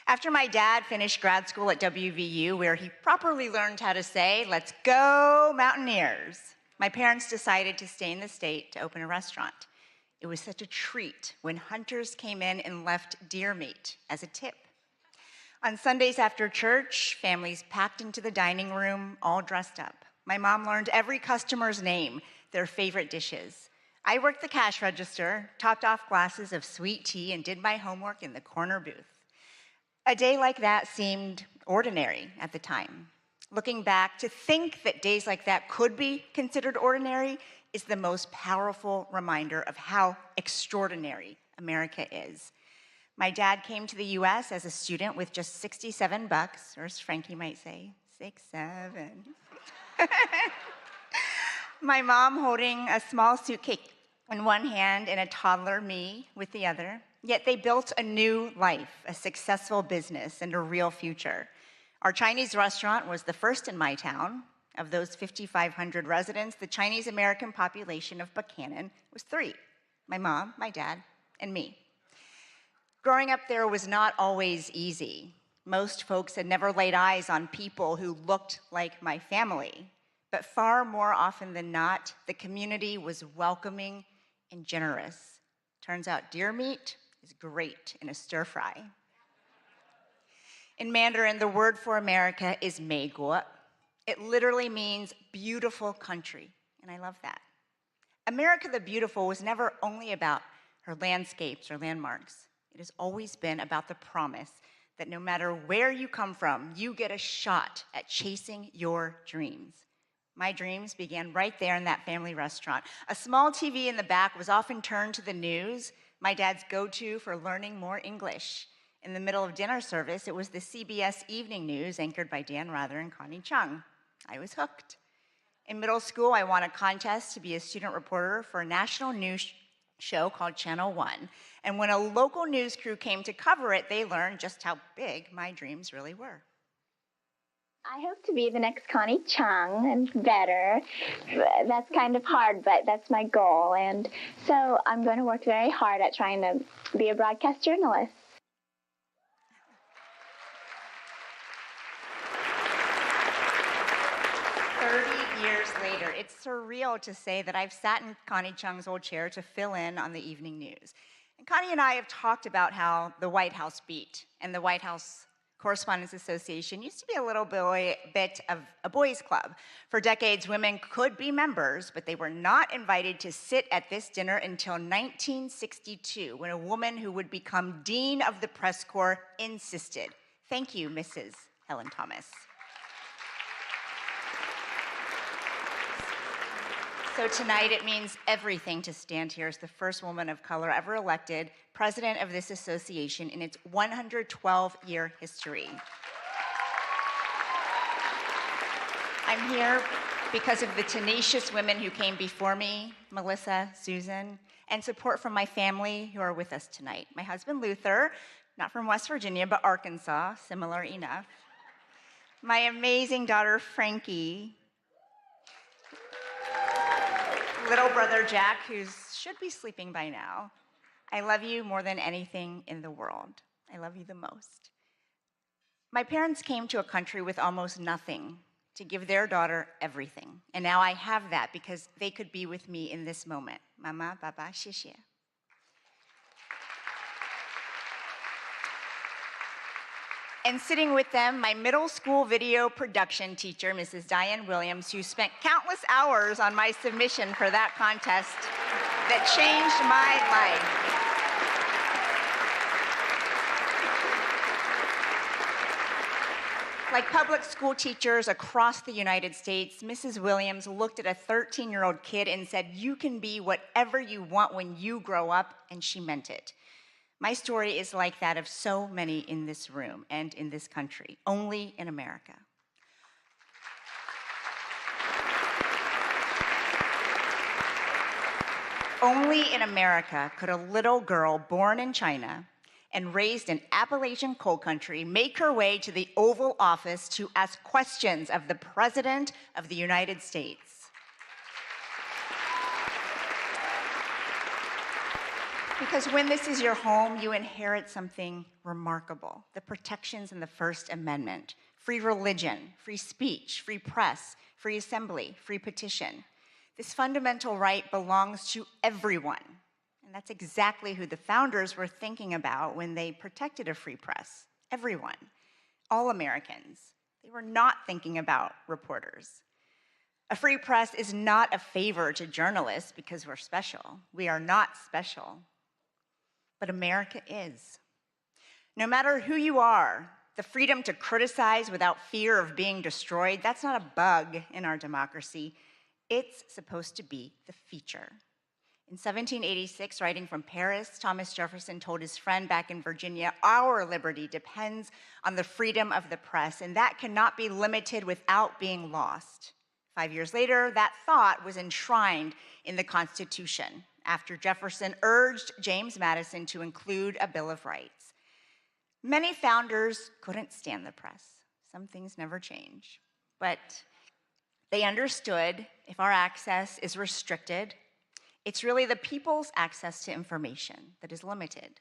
After my dad finished grad school at WVU, where he properly learned how to say, "Let's go Mountaineers," my parents decided to stay in the state to open a restaurant. It was such a treat when hunters came in and left deer meat as a tip. On Sundays after church, families packed into the dining room, all dressed up. My mom learned every customer's name, their favorite dishes. I worked the cash register, topped off glasses of sweet tea, and did my homework in the corner booth. A day like that seemed ordinary at the time. Looking back, to think that days like that could be considered ordinary is the most powerful reminder of how extraordinary America is. My dad came to the US as a student with just 67 bucks, or as Frankie might say, 67. My mom holding a small suitcase in one hand and a toddler, me, with the other. Yet they built a new life, a successful business, and a real future. Our Chinese restaurant was the first in my town. Of those 5,500 residents, the Chinese American population of Buchanan was 3: my mom, my dad, and me. Growing up there was not always easy. Most folks had never laid eyes on people who looked like my family. But far more often than not, the community was welcoming and generous. Turns out deer meat is great in a stir fry. In Mandarin, the word for America is 美国. It literally means beautiful country, and I love that. America the Beautiful was never only about her landscapes or landmarks. It has always been about the promise that no matter where you come from, you get a shot at chasing your dreams. My dreams began right there in that family restaurant. A small TV in the back was often turned to the news, my dad's go-to for learning more English. In the middle of dinner service, it was the CBS Evening News, anchored by Dan Rather and Connie Chung. I was hooked. In middle school, I won a contest to be a student reporter for a national news show called Channel 1. And when a local news crew came to cover it, they learned just how big my dreams really were. I hope to be the next Connie Chung and better. That's kind of hard, but that's my goal. And so I'm going to work very hard at trying to be a broadcast journalist. Years later, it's surreal to say that I've sat in Connie Chung's old chair to fill in on the evening news. And Connie and I have talked about how the White House beat and the White House Correspondents Association used to be a little bit of a boys' club. For decades, women could be members, but they were not invited to sit at this dinner until 1962, when a woman who would become Dean of the Press Corps insisted. Thank you, Mrs. Helen Thomas. So tonight, it means everything to stand here as the first woman of color ever elected president of this association in its 112-year history. I'm here because of the tenacious women who came before me, Melissa, Susan, and support from my family who are with us tonight. My husband, Luther, not from West Virginia, but Arkansas, similar enough. My amazing daughter, Frankie, little brother Jack, who should be sleeping by now. I love you more than anything in the world. I love you the most. My parents came to a country with almost nothing to give their daughter everything. And now I have that because they could be with me in this moment. Mama, Baba, 谢谢. And sitting with them, my middle school video production teacher, Mrs. Diane Williams, who spent countless hours on my submission for that contest that changed my life. Like public school teachers across the United States, Mrs. Williams looked at a 13-year-old kid and said, "You can be whatever you want when you grow up," and she meant it. My story is like that of so many in this room and in this country, only in America. Only in America could a little girl born in China and raised in Appalachian coal country make her way to the Oval Office to ask questions of the President of the United States. Because when this is your home, you inherit something remarkable. The protections in the First Amendment: free religion, free speech, free press, free assembly, free petition. This fundamental right belongs to everyone. And that's exactly who the founders were thinking about when they protected a free press. Everyone, all Americans. They were not thinking about reporters. A free press is not a favor to journalists because we're special. We are not special. But America is. No matter who you are, the freedom to criticize without fear of being destroyed, that's not a bug in our democracy. It's supposed to be the feature. In 1786, writing from Paris, Thomas Jefferson told his friend back in Virginia, "Our liberty depends on the freedom of the press, and that cannot be limited without being lost." 5 years later, that thought was enshrined in the Constitution after Jefferson urged James Madison to include a Bill of Rights. Many founders couldn't stand the press. Some things never change. But they understood if our access is restricted, it's really the people's access to information that is limited.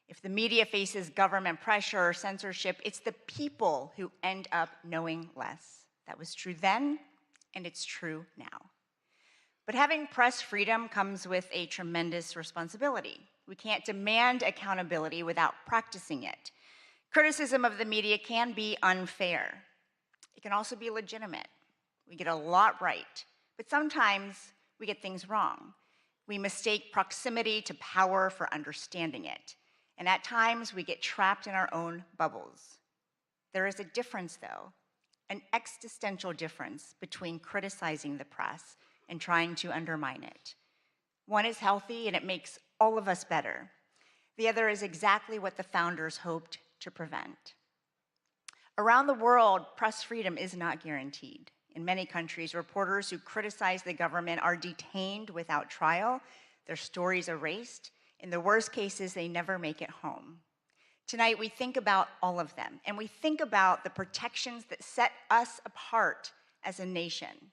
If the media faces government pressure or censorship, it's the people who end up knowing less. That was true then, and it's true now. But having press freedom comes with a tremendous responsibility. We can't demand accountability without practicing it. Criticism of the media can be unfair. It can also be legitimate. We get a lot right, but sometimes we get things wrong. We mistake proximity to power for understanding it. And at times, we get trapped in our own bubbles. There is a difference, though, an existential difference between criticizing the press and trying to undermine it. One is healthy, and it makes all of us better. The other is exactly what the founders hoped to prevent. Around the world, press freedom is not guaranteed. In many countries, reporters who criticize the government are detained without trial, their stories erased. In the worst cases, they never make it home. Tonight, we think about all of them, and we think about the protections that set us apart as a nation.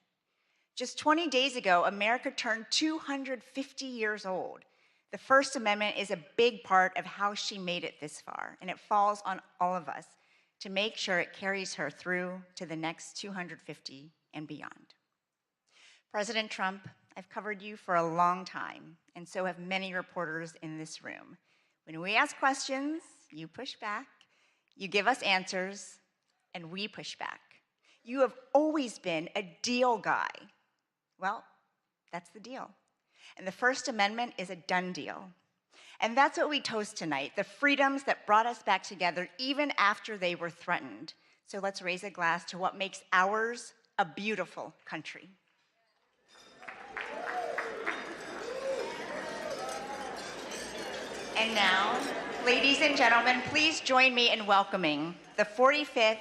Just 20 days ago, America turned 250 years old. The First Amendment is a big part of how she made it this far, and it falls on all of us to make sure it carries her through to the next 250 and beyond. President Trump, I've covered you for a long time, and so have many reporters in this room. When we ask questions, you push back, you give us answers, and we push back. You have always been a deal guy. Well, that's the deal. And the First Amendment is a done deal. And that's what we toast tonight, the freedoms that brought us back together even after they were threatened. So let's raise a glass to what makes ours a beautiful country. And now, ladies and gentlemen, please join me in welcoming the 45th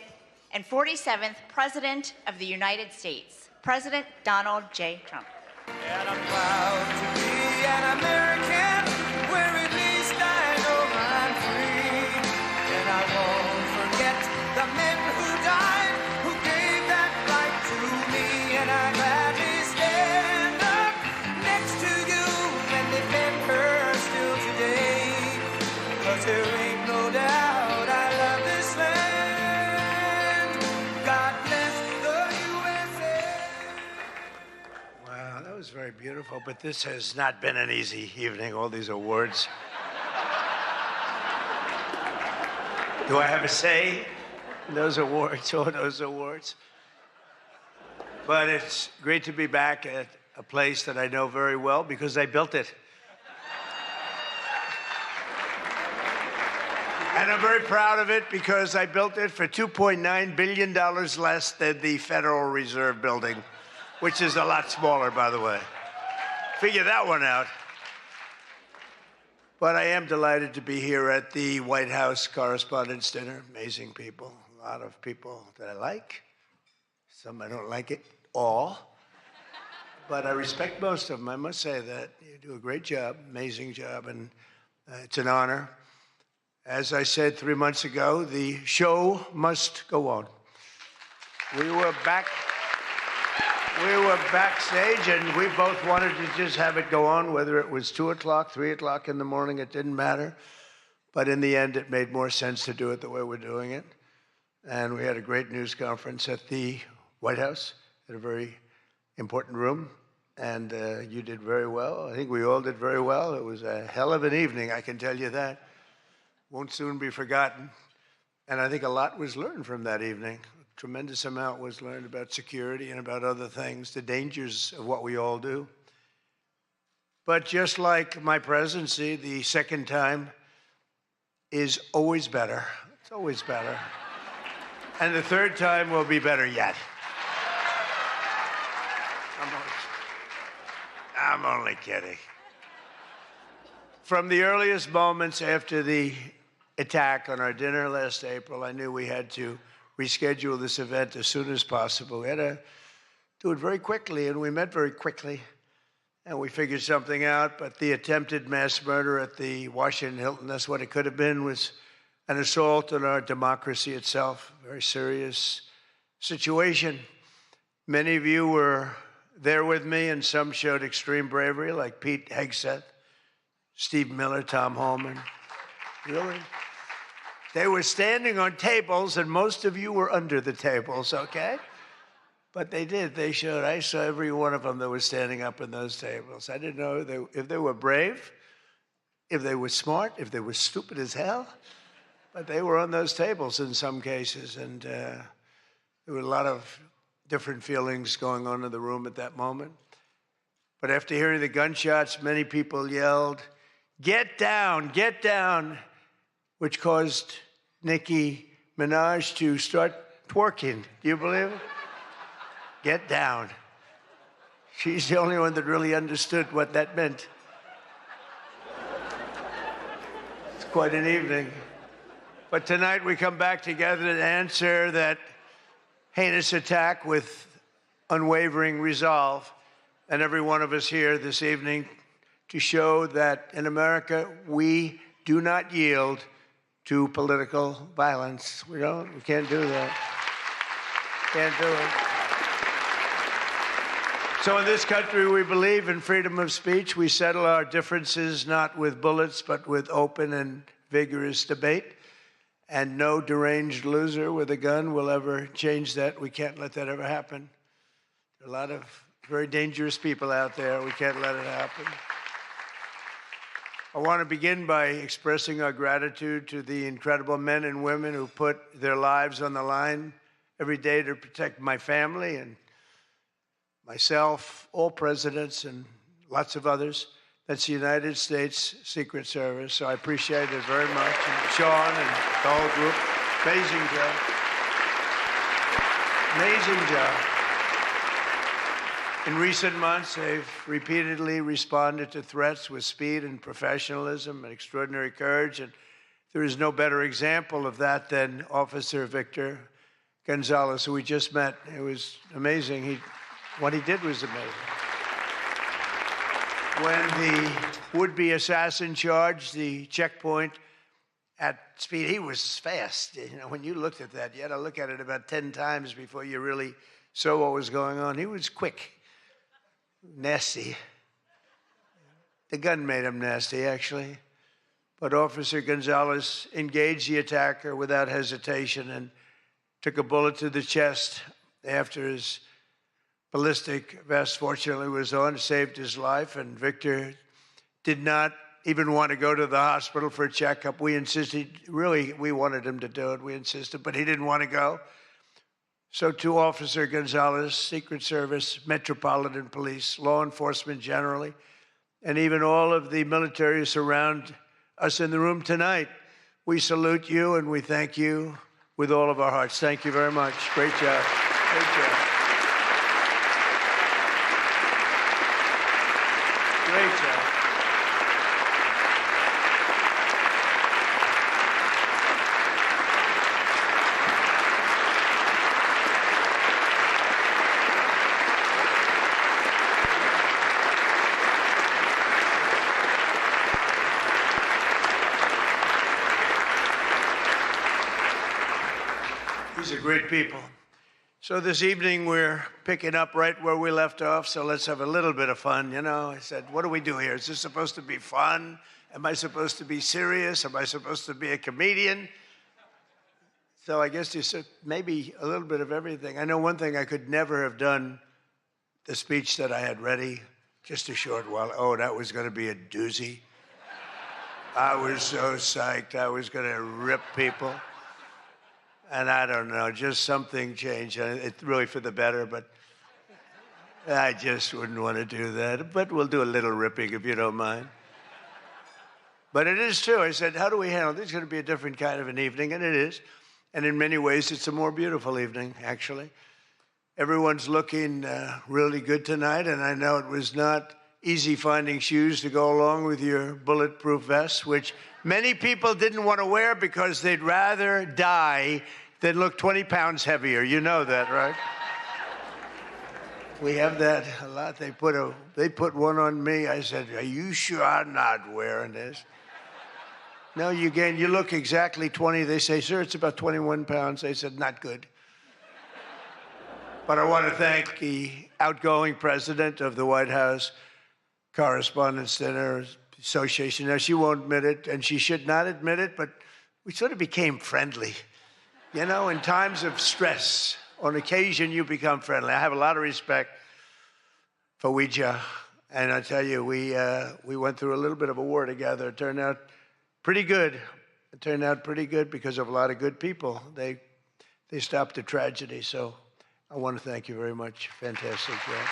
and 47th President of the United States, President Donald J. Trump. And I'm proud to be an American, where at least I know I'm free. And I won't forget the men who died, who gave that right to me. And I gladly stand up next to you and defend her still today. 'Cause there ain't no doubt I love this land. God bless the USA. Wow, that was very beautiful, but this has not been an easy evening, all these awards. Do I have a say in those awards, all those awards? But it's great to be back at a place that I know very well because I built it. And I'm very proud of it because I built it for $2.9 billion less than the Federal Reserve building, which is a lot smaller, by the way. Figure that one out. But I am delighted to be here at the White House Correspondents' Dinner. Amazing people, a lot of people that I like. Some I don't like it all. But I respect most of them. I must say that you do a great job, amazing job, and it's an honor. As I said 3 months ago, the show must go on. We were backstage, and we both wanted to just have it go on, whether it was 2 o'clock, 3 o'clock in the morning, it didn't matter. But in the end, it made more sense to do it the way we're doing it. And we had a great news conference at the White House, in a very important room. And you did very well. I think we all did very well. It was a hell of an evening, I can tell you that. Won't soon be forgotten. And I think a lot was learned from that evening. tremendous amount was learned about security and about other things, the dangers of what we all do. But just like my presidency, the second time is always better. It's always better. And the third time will be better yet. I'm only kidding. From the earliest moments after the attack on our dinner last April, I knew we had to reschedule this event as soon as possible. We had to do it very quickly, and we met very quickly, and we figured something out. But the attempted mass murder at the Washington Hilton, that's what it could have been, was an assault on our democracy itself, a very serious situation. Many of you were there with me, and some showed extreme bravery, like Pete Hegseth, Steve Miller, Tom Holman. Really? They were standing on tables, and most of you were under the tables, okay? But they did. They showed. I saw every one of them that was standing up in those tables. I didn't know if they were brave, if they were smart, if they were stupid as hell. But they were on those tables in some cases, and there were a lot of different feelings going on in the room at that moment. But after hearing the gunshots, many people yelled, "Get down, get down," which caused Nicki Minaj to start twerking. Do you believe it? Get down. She's the only one that really understood what that meant. It's quite an evening. But tonight we come back together to answer that heinous attack with unwavering resolve. And every one of us here this evening to show that in America we do not yield to political violence. We can't do that. Can't do it. So in this country, we believe in freedom of speech. We settle our differences not with bullets, but with open and vigorous debate. And no deranged loser with a gun will ever change that. We can't let that ever happen. There are a lot of very dangerous people out there. We can't let it happen. I want to begin by expressing our gratitude to the incredible men and women who put their lives on the line every day to protect my family and myself, all presidents, and lots of others. That's the United States Secret Service, so I appreciate it very much. And Sean and the whole group, amazing job. Amazing job. In recent months, they've repeatedly responded to threats with speed and professionalism and extraordinary courage, and there is no better example of that than Officer Victor Gonzalez, who we just met. It was amazing. What he did was amazing. When the would-be assassin charged the checkpoint at speed, he was fast. When you looked at that, you had to look at it about 10 times before you really saw what was going on. He was quick. Nasty. The gun made him nasty, actually. But Officer Gonzalez engaged the attacker without hesitation and took a bullet to the chest after his ballistic vest, fortunately, was on, saved his life. And Victor did not even want to go to the hospital for a checkup. We insisted, really, we wanted him to do it. We insisted, but he didn't want to go. So to Officer Gonzalez, Secret Service, Metropolitan Police, law enforcement generally, and even all of the military who surround us in the room tonight, we salute you and we thank you with all of our hearts. Thank you very much. Great job. Great job. Great job. These are great people. So this evening we're picking up right where we left off, so let's have a little bit of fun. I said, what do we do here? Is this supposed to be fun? Am I supposed to be serious? Am I supposed to be a comedian? So I guess you said maybe a little bit of everything. I know one thing, I could never have done the speech that I had ready just a short while. Oh, that was going to be a doozy. I was so psyched. I was going to rip people. And I don't know, just something changed. It's really for the better, but I just wouldn't want to do that. But we'll do a little ripping if you don't mind. But it is true. I said, how do we handle this? It's going to be a different kind of an evening, and it is. And in many ways, it's a more beautiful evening, actually. Everyone's looking really good tonight, and I know it was not easy finding shoes to go along with your bulletproof vests, which many people didn't want to wear because they'd rather die than look 20 pounds heavier. You know that, right? We have that a lot. They put one on me. I said, are you sure I'm not wearing this? No, you look exactly 20. They say, sir, it's about 21 pounds. They said, not good. But I want to thank the outgoing president of the White House Correspondents' Dinner Association. Now, she won't admit it, and she should not admit it, but we sort of became friendly. You know, in times of stress, on occasion, you become friendly. I have a lot of respect for Ouija, and I tell you, we went through a little bit of a war together. It turned out pretty good. It turned out pretty good because of a lot of good people. They stopped the tragedy, so I want to thank you very much. Fantastic job.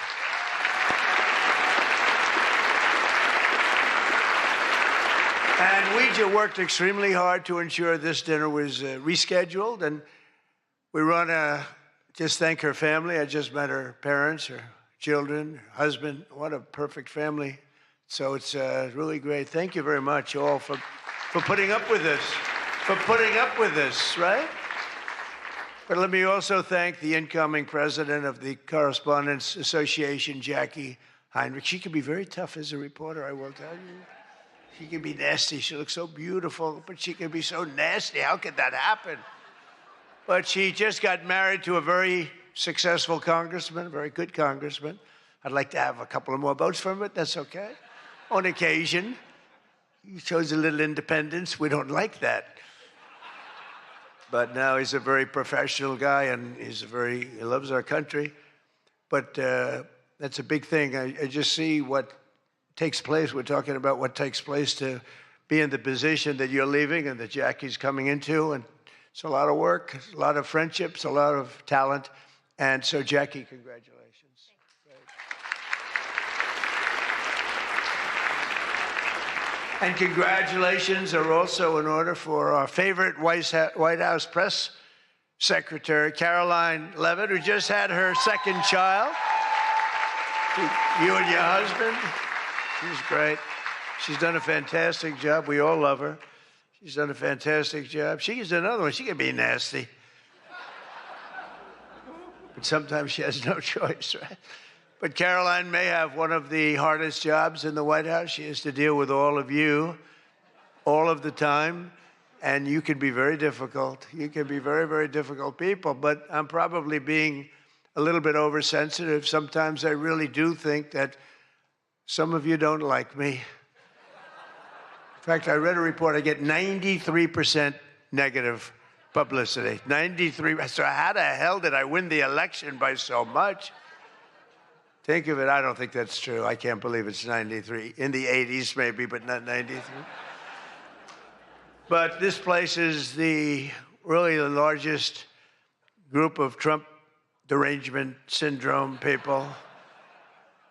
And Ouija worked extremely hard to ensure this dinner was rescheduled, and we want to just thank her family. I just met her parents, her children, her husband. What a perfect family. So it's really great. Thank you very much, all, for putting up with this, right? But let me also thank the incoming president of the Correspondents Association, Jackie Heinrich. She can be very tough as a reporter, I will tell you. She can be nasty. She looks so beautiful, but she can be so nasty. How could that happen? But she just got married to a very successful congressman, a very good congressman. I'd like to have a couple of more votes from it. That's okay. On occasion, he shows a little independence. We don't like that. But now he's a very professional guy, and he loves our country. But that's a big thing. I just see what takes place. We're talking about what takes place to be in the position that you're leaving and that Jackie's coming into. And it's a lot of work, a lot of friendships, a lot of talent. And so, Jackie, congratulations. And congratulations are also in order for our favorite White House press secretary, Caroline Levitt, who just had her second child. You and your husband. She's great. She's done a fantastic job. We all love her. She's done a fantastic job. She's another one. She can be nasty. But sometimes she has no choice, right? But Caroline may have one of the hardest jobs in the White House. She has to deal with all of you all of the time, and you can be very difficult. You can be very, very difficult people, but I'm probably being a little bit oversensitive. Sometimes I really do think that some of you don't like me. In fact, I read a report, I get 93% negative publicity. 93%. So how the hell did I win the election by so much? Think of it, I don't think that's true. I can't believe it's 93. In the 80s maybe, but not 93. But this place is really the largest group of Trump derangement syndrome people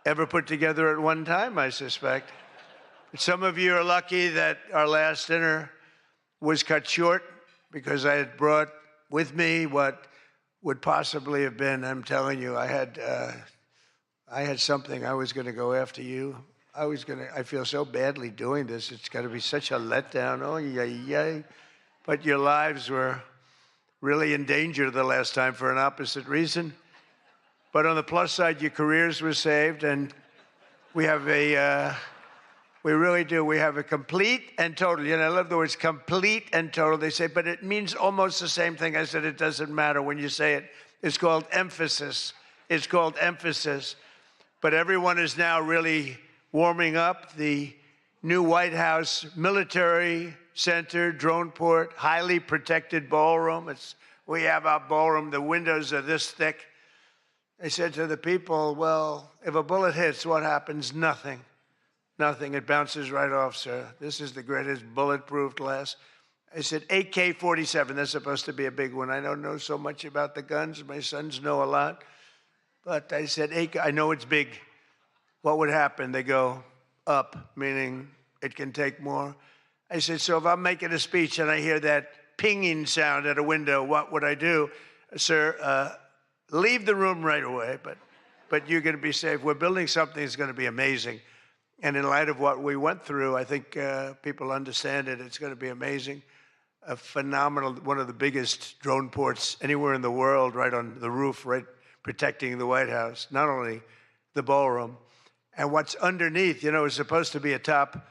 ever put together at one time, I suspect. Some of you are lucky that our last dinner was cut short because I had brought with me what would possibly have been, I'm telling you, I had something. I was going to go after you. I feel so badly doing this. It's going to be such a letdown. Oh, yay. But your lives were really in danger the last time for an opposite reason. But on the plus side, your careers were saved, and we really do. We have a complete and total. You know, I love the words complete and total. They say, but it means almost the same thing. I said, it doesn't matter when you say it. It's called emphasis. It's called emphasis. But everyone is now really warming up. The new White House Military Center, drone port, highly protected ballroom. We have our ballroom. The windows are this thick. I said to the people, well, if a bullet hits, what happens? Nothing. Nothing. It bounces right off, sir. This is the greatest bulletproof glass. I said, AK-47, that's supposed to be a big one. I don't know so much about the guns. My sons know a lot. But I said, I know it's big. What would happen? They go up, meaning it can take more. I said, so if I'm making a speech and I hear that pinging sound at a window, what would I do? Sir, leave the room right away, but you're going to be safe. We're building something that's going to be amazing. And in light of what we went through, I think people understand it. It's going to be amazing. A phenomenal, one of the biggest drone ports anywhere in the world, right on the roof, right protecting the White House, not only the ballroom. And what's underneath, it's supposed to be a top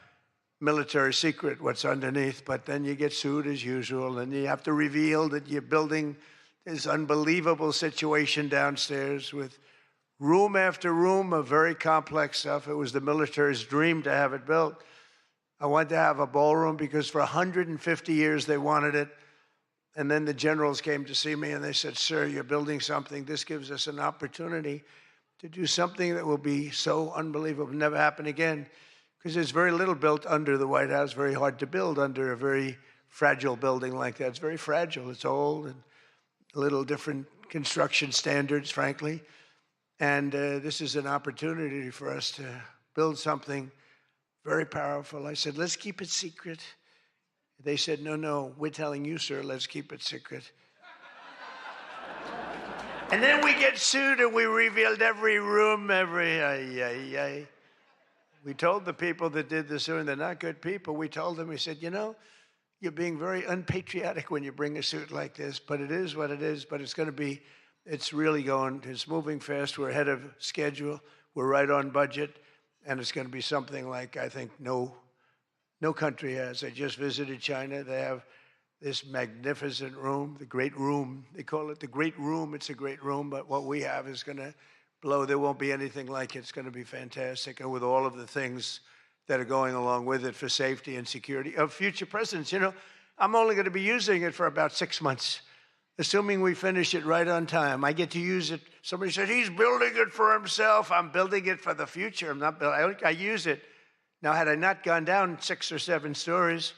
military secret, what's underneath, but then you get sued as usual, and you have to reveal that you're building this unbelievable situation downstairs with room after room of very complex stuff. It was the military's dream to have it built. I wanted to have a ballroom because for 150 years they wanted it. And then the generals came to see me and they said, sir, you're building something. This gives us an opportunity to do something that will be so unbelievable, never happen again. Because there's very little built under the White House, very hard to build under a very fragile building like that. It's very fragile, it's old, and a little different construction standards, frankly. And this is an opportunity for us to build something very powerful. I said, let's keep it secret. They said, no, we're telling you, sir, let's keep it secret. And then we get sued and we revealed every room, We told the people that did the suing, they're not good people. We told them, we said, you're being very unpatriotic when you bring a suit like this, but it is what it is, but it's really going, it's moving fast. We're ahead of schedule. We're right on budget. And it's going to be something like, I think, no country has. I just visited China. They have this magnificent room, the Great Room. They call it the Great Room. It's a great room, but what we have is going to blow. There won't be anything like it. It's going to be fantastic. And with all of the things that are going along with it for safety and security of future presidents. I'm only going to be using it for about 6 months, assuming we finish it right on time. I get to use it. Somebody said, he's building it for himself. I'm building it for the future. I'm not building. I use it. Now, had I not gone down 6 or 7 stories,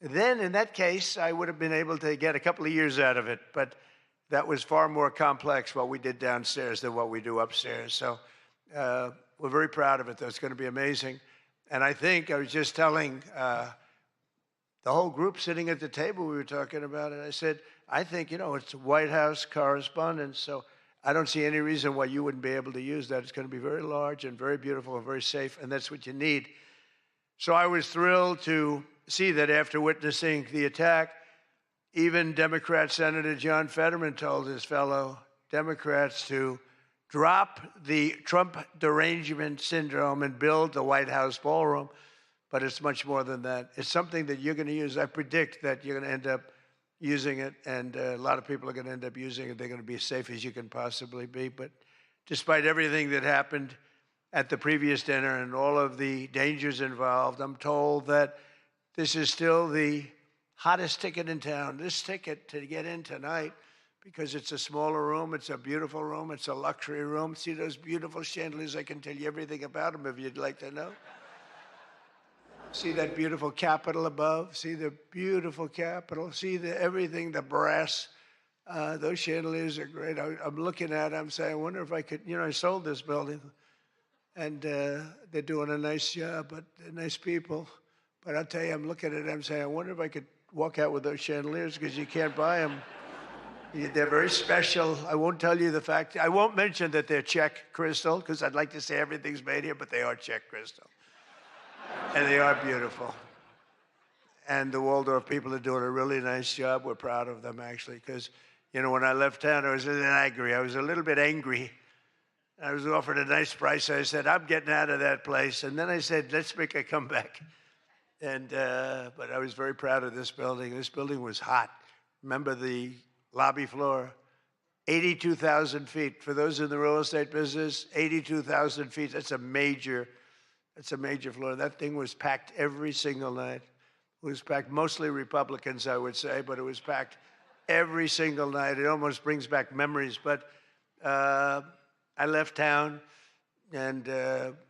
then in that case, I would have been able to get a couple of years out of it. But that was far more complex what we did downstairs than what we do upstairs. So we're very proud of it, though. It's going to be amazing. And I think I was just telling the whole group sitting at the table, we were talking about it. I said, I think, it's White House Correspondents, so I don't see any reason why you wouldn't be able to use that. It's going to be very large and very beautiful and very safe, and that's what you need. So I was thrilled to see that after witnessing the attack, even Democrat Senator John Fetterman told his fellow Democrats to drop the Trump derangement syndrome and build the White House ballroom. But it's much more than that. It's something that you're going to use. I predict that you're going to end up using it, and a lot of people are going to end up using it. They're going to be as safe as you can possibly be. But despite everything that happened at the previous dinner and all of the dangers involved, I'm told that this is still the hottest ticket in town. This ticket to get in tonight, because it's a smaller room, it's a beautiful room, it's a luxury room. See those beautiful chandeliers? I can tell you everything about them if you'd like to know. See that beautiful Capitol above? See the beautiful Capitol? See everything, the brass. Those chandeliers are great. I'm looking at them, saying, I wonder if I could, I sold this building. And they're doing a nice job, but they're nice people. But I'll tell you, I'm looking at them saying, I wonder if I could walk out with those chandeliers, because you can't buy them. They're very special. I won't tell you the fact. I won't mention that they're Czech crystal, because I'd like to say everything's made here, but they are Czech crystal. And they are beautiful. And the Waldorf people are doing a really nice job. We're proud of them, actually, because, when I left town, I was angry. I was a little bit angry. I was offered a nice price. I said, I'm getting out of that place. And then I said, let's make a comeback. And but I was very proud of this building. This building was hot. Remember the lobby floor? 82,000 feet. For those in the real estate business, 82,000 feet. That's a major floor. That thing was packed every single night. It was packed, mostly Republicans, I would say, but it was packed every single night. It almost brings back memories. But I left town, and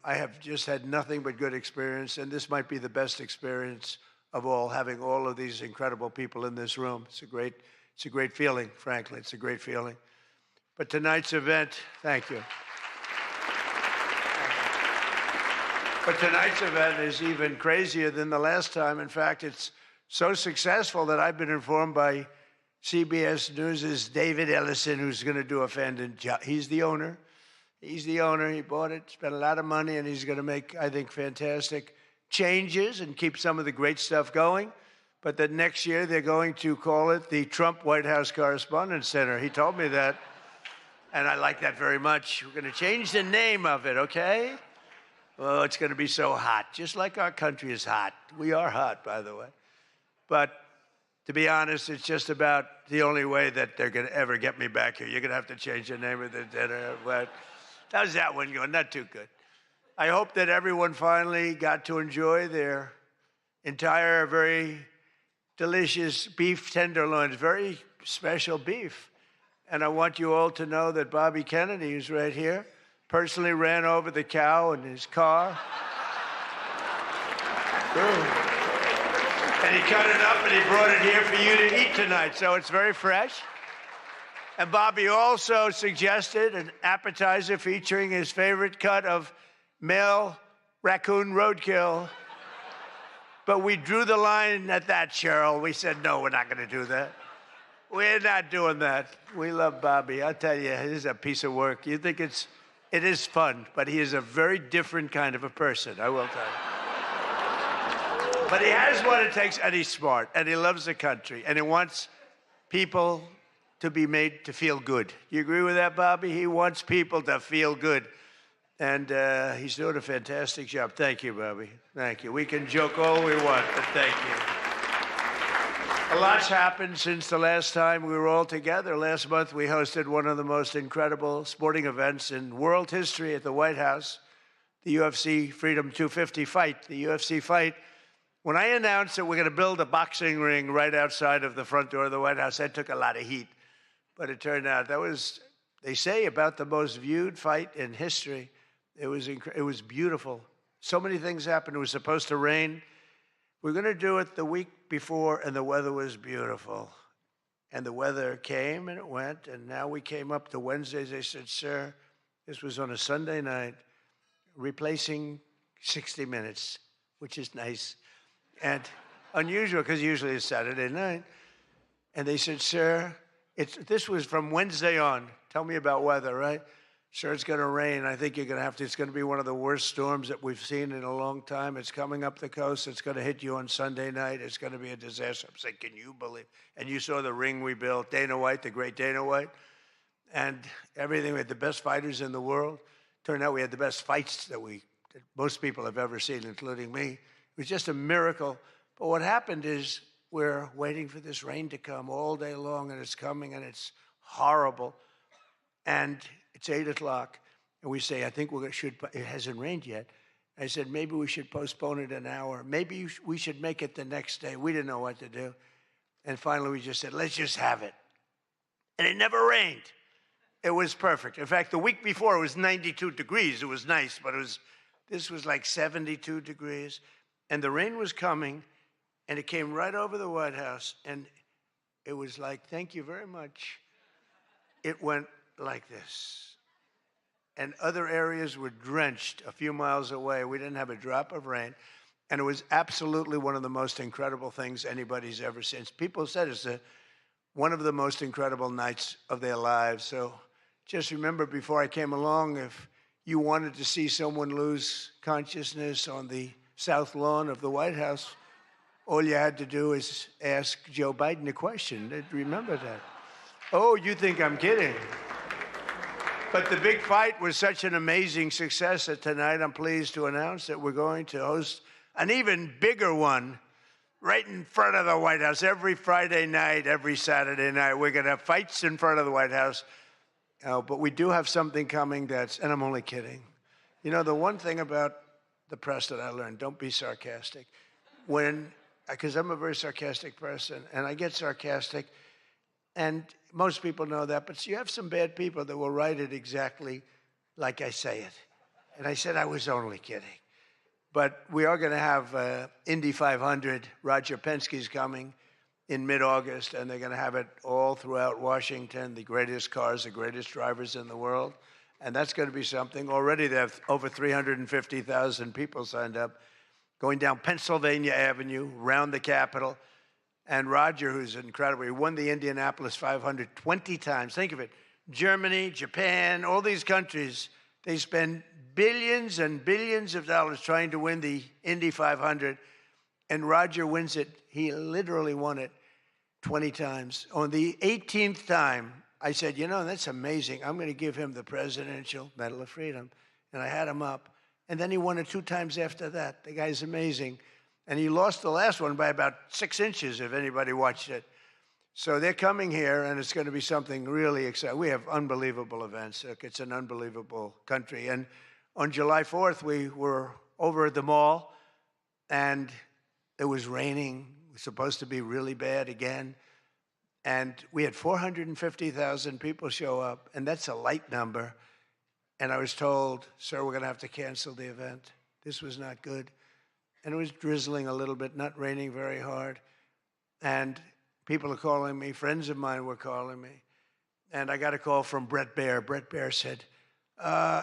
I have just had nothing but good experience, and this might be the best experience of all, having all of these incredible people in this room. It's a great feeling, frankly. It's a great feeling. But tonight's event, thank you. But tonight's event is even crazier than the last time. In fact, it's so successful that I've been informed by CBS News' David Ellison, who's going to do a fantastic job. He's the owner. He's the owner. He bought it, spent a lot of money, and he's going to make, I think, fantastic changes and keep some of the great stuff going. But that next year they're going to call it the Trump White House Correspondents Center. He told me that, and I like that very much. We're going to change the name of it, okay? Oh, it's going to be so hot, just like our country is hot. We are hot, by the way. But to be honest, it's just about the only way that they're going to ever get me back here. You're going to have to change the name of the dinner. But how's that one going? Not too good. I hope that everyone finally got to enjoy their entire, very delicious beef tenderloins, very special beef. And I want you all to know that Bobby Kennedy, who's right here, personally ran over the cow in his car. And he cut it up and he brought it here for you to eat tonight. So it's very fresh. And Bobby also suggested an appetizer featuring his favorite cut of male raccoon roadkill. But we drew the line at that, Cheryl. We said, no, we're not going to do that. We're not doing that. We love Bobby. I'll tell you, it is a piece of work. You think it is fun, but he is a very different kind of a person, I will tell you. But he has what it takes, and he's smart, and he loves the country, and he wants people to be made to feel good. You agree with that, Bobby? He wants people to feel good. And he's doing a fantastic job. Thank you, Bobby. Thank you. We can joke all we want, but thank you. A lot's happened since the last time we were all together. Last month, we hosted one of the most incredible sporting events in world history at the White House, the UFC Freedom 250 fight. The UFC fight, when I announced that we're going to build a boxing ring right outside of the front door of the White House, that took a lot of heat. But it turned out that was, they say, about the most viewed fight in history. It was beautiful. So many things happened. It was supposed to rain. We're going to do it the week before, and the weather was beautiful. And the weather came, and it went, and now we came up to Wednesdays. They said, sir, this was on a Sunday night, replacing 60 Minutes, which is nice and unusual, because usually it's Saturday night. And they said, sir, this was from Wednesday on. Tell me about weather, right? Sure, it's going to rain. I think you're going to have to. It's going to be one of the worst storms that we've seen in a long time. It's coming up the coast. It's going to hit you on Sunday night. It's going to be a disaster. I'm saying, can you believe? And you saw the ring we built, Dana White, the great Dana White, and everything. We had the best fighters in the world. Turned out we had the best fights that most people have ever seen, including me. It was just a miracle. But what happened is we're waiting for this rain to come all day long, and it's coming, and it's horrible. And it's 8 o'clock, and we say, I think it hasn't rained yet. I said, maybe we should postpone it an hour. Maybe we should make it the next day. We didn't know what to do. And finally, we just said, let's just have it. And it never rained. It was perfect. In fact, the week before, it was 92 degrees. It was nice, but this was like 72 degrees. And the rain was coming, and it came right over the White House. And it was like, thank you very much. It went like this. And other areas were drenched a few miles away. We didn't have a drop of rain. And it was absolutely one of the most incredible things anybody's ever seen. People said it's one of the most incredible nights of their lives. So just remember, before I came along, if you wanted to see someone lose consciousness on the south lawn of the White House, all you had to do is ask Joe Biden a question. Remember that. Oh, you think I'm kidding. But the big fight was such an amazing success that tonight I'm pleased to announce that we're going to host an even bigger one right in front of the White House. Every Friday night, every Saturday night, we're going to have fights in front of the White House. But we do have something coming and I'm only kidding. You know, the one thing about the press that I learned, don't be sarcastic. Because I'm a very sarcastic person, and I get sarcastic, and most people know that, but you have some bad people that will write it exactly like I say it. And I said I was only kidding. But we are going to have Indy 500. Roger Penske's coming in mid-August, and they're going to have it all throughout Washington, the greatest cars, the greatest drivers in the world. And that's going to be something. Already they have over 350,000 people signed up, going down Pennsylvania Avenue, around the Capitol. And Roger, who's incredible, he won the Indianapolis 500 20 times. Think of it. Germany, Japan, all these countries, they spend billions and billions of dollars trying to win the Indy 500. And Roger wins it. He literally won it 20 times. On the 18th time, I said, you know, that's amazing. I'm going to give him the Presidential Medal of Freedom. And I had him up. And then he won it 2 times after that. The guy's amazing. And he lost the last one by about 6 inches, if anybody watched it. So they're coming here, and it's going to be something really exciting. We have unbelievable events. Look, it's an unbelievable country. And on July 4th, we were over at the mall, and it was raining. It was supposed to be really bad again. And we had 450,000 people show up, and that's a light number. And I was told, sir, we're going to have to cancel the event. This was not good. And it was drizzling a little bit, not raining very hard. And people are calling me. Friends of mine were calling me. And I got a call from Brett Baer. Brett Baer said,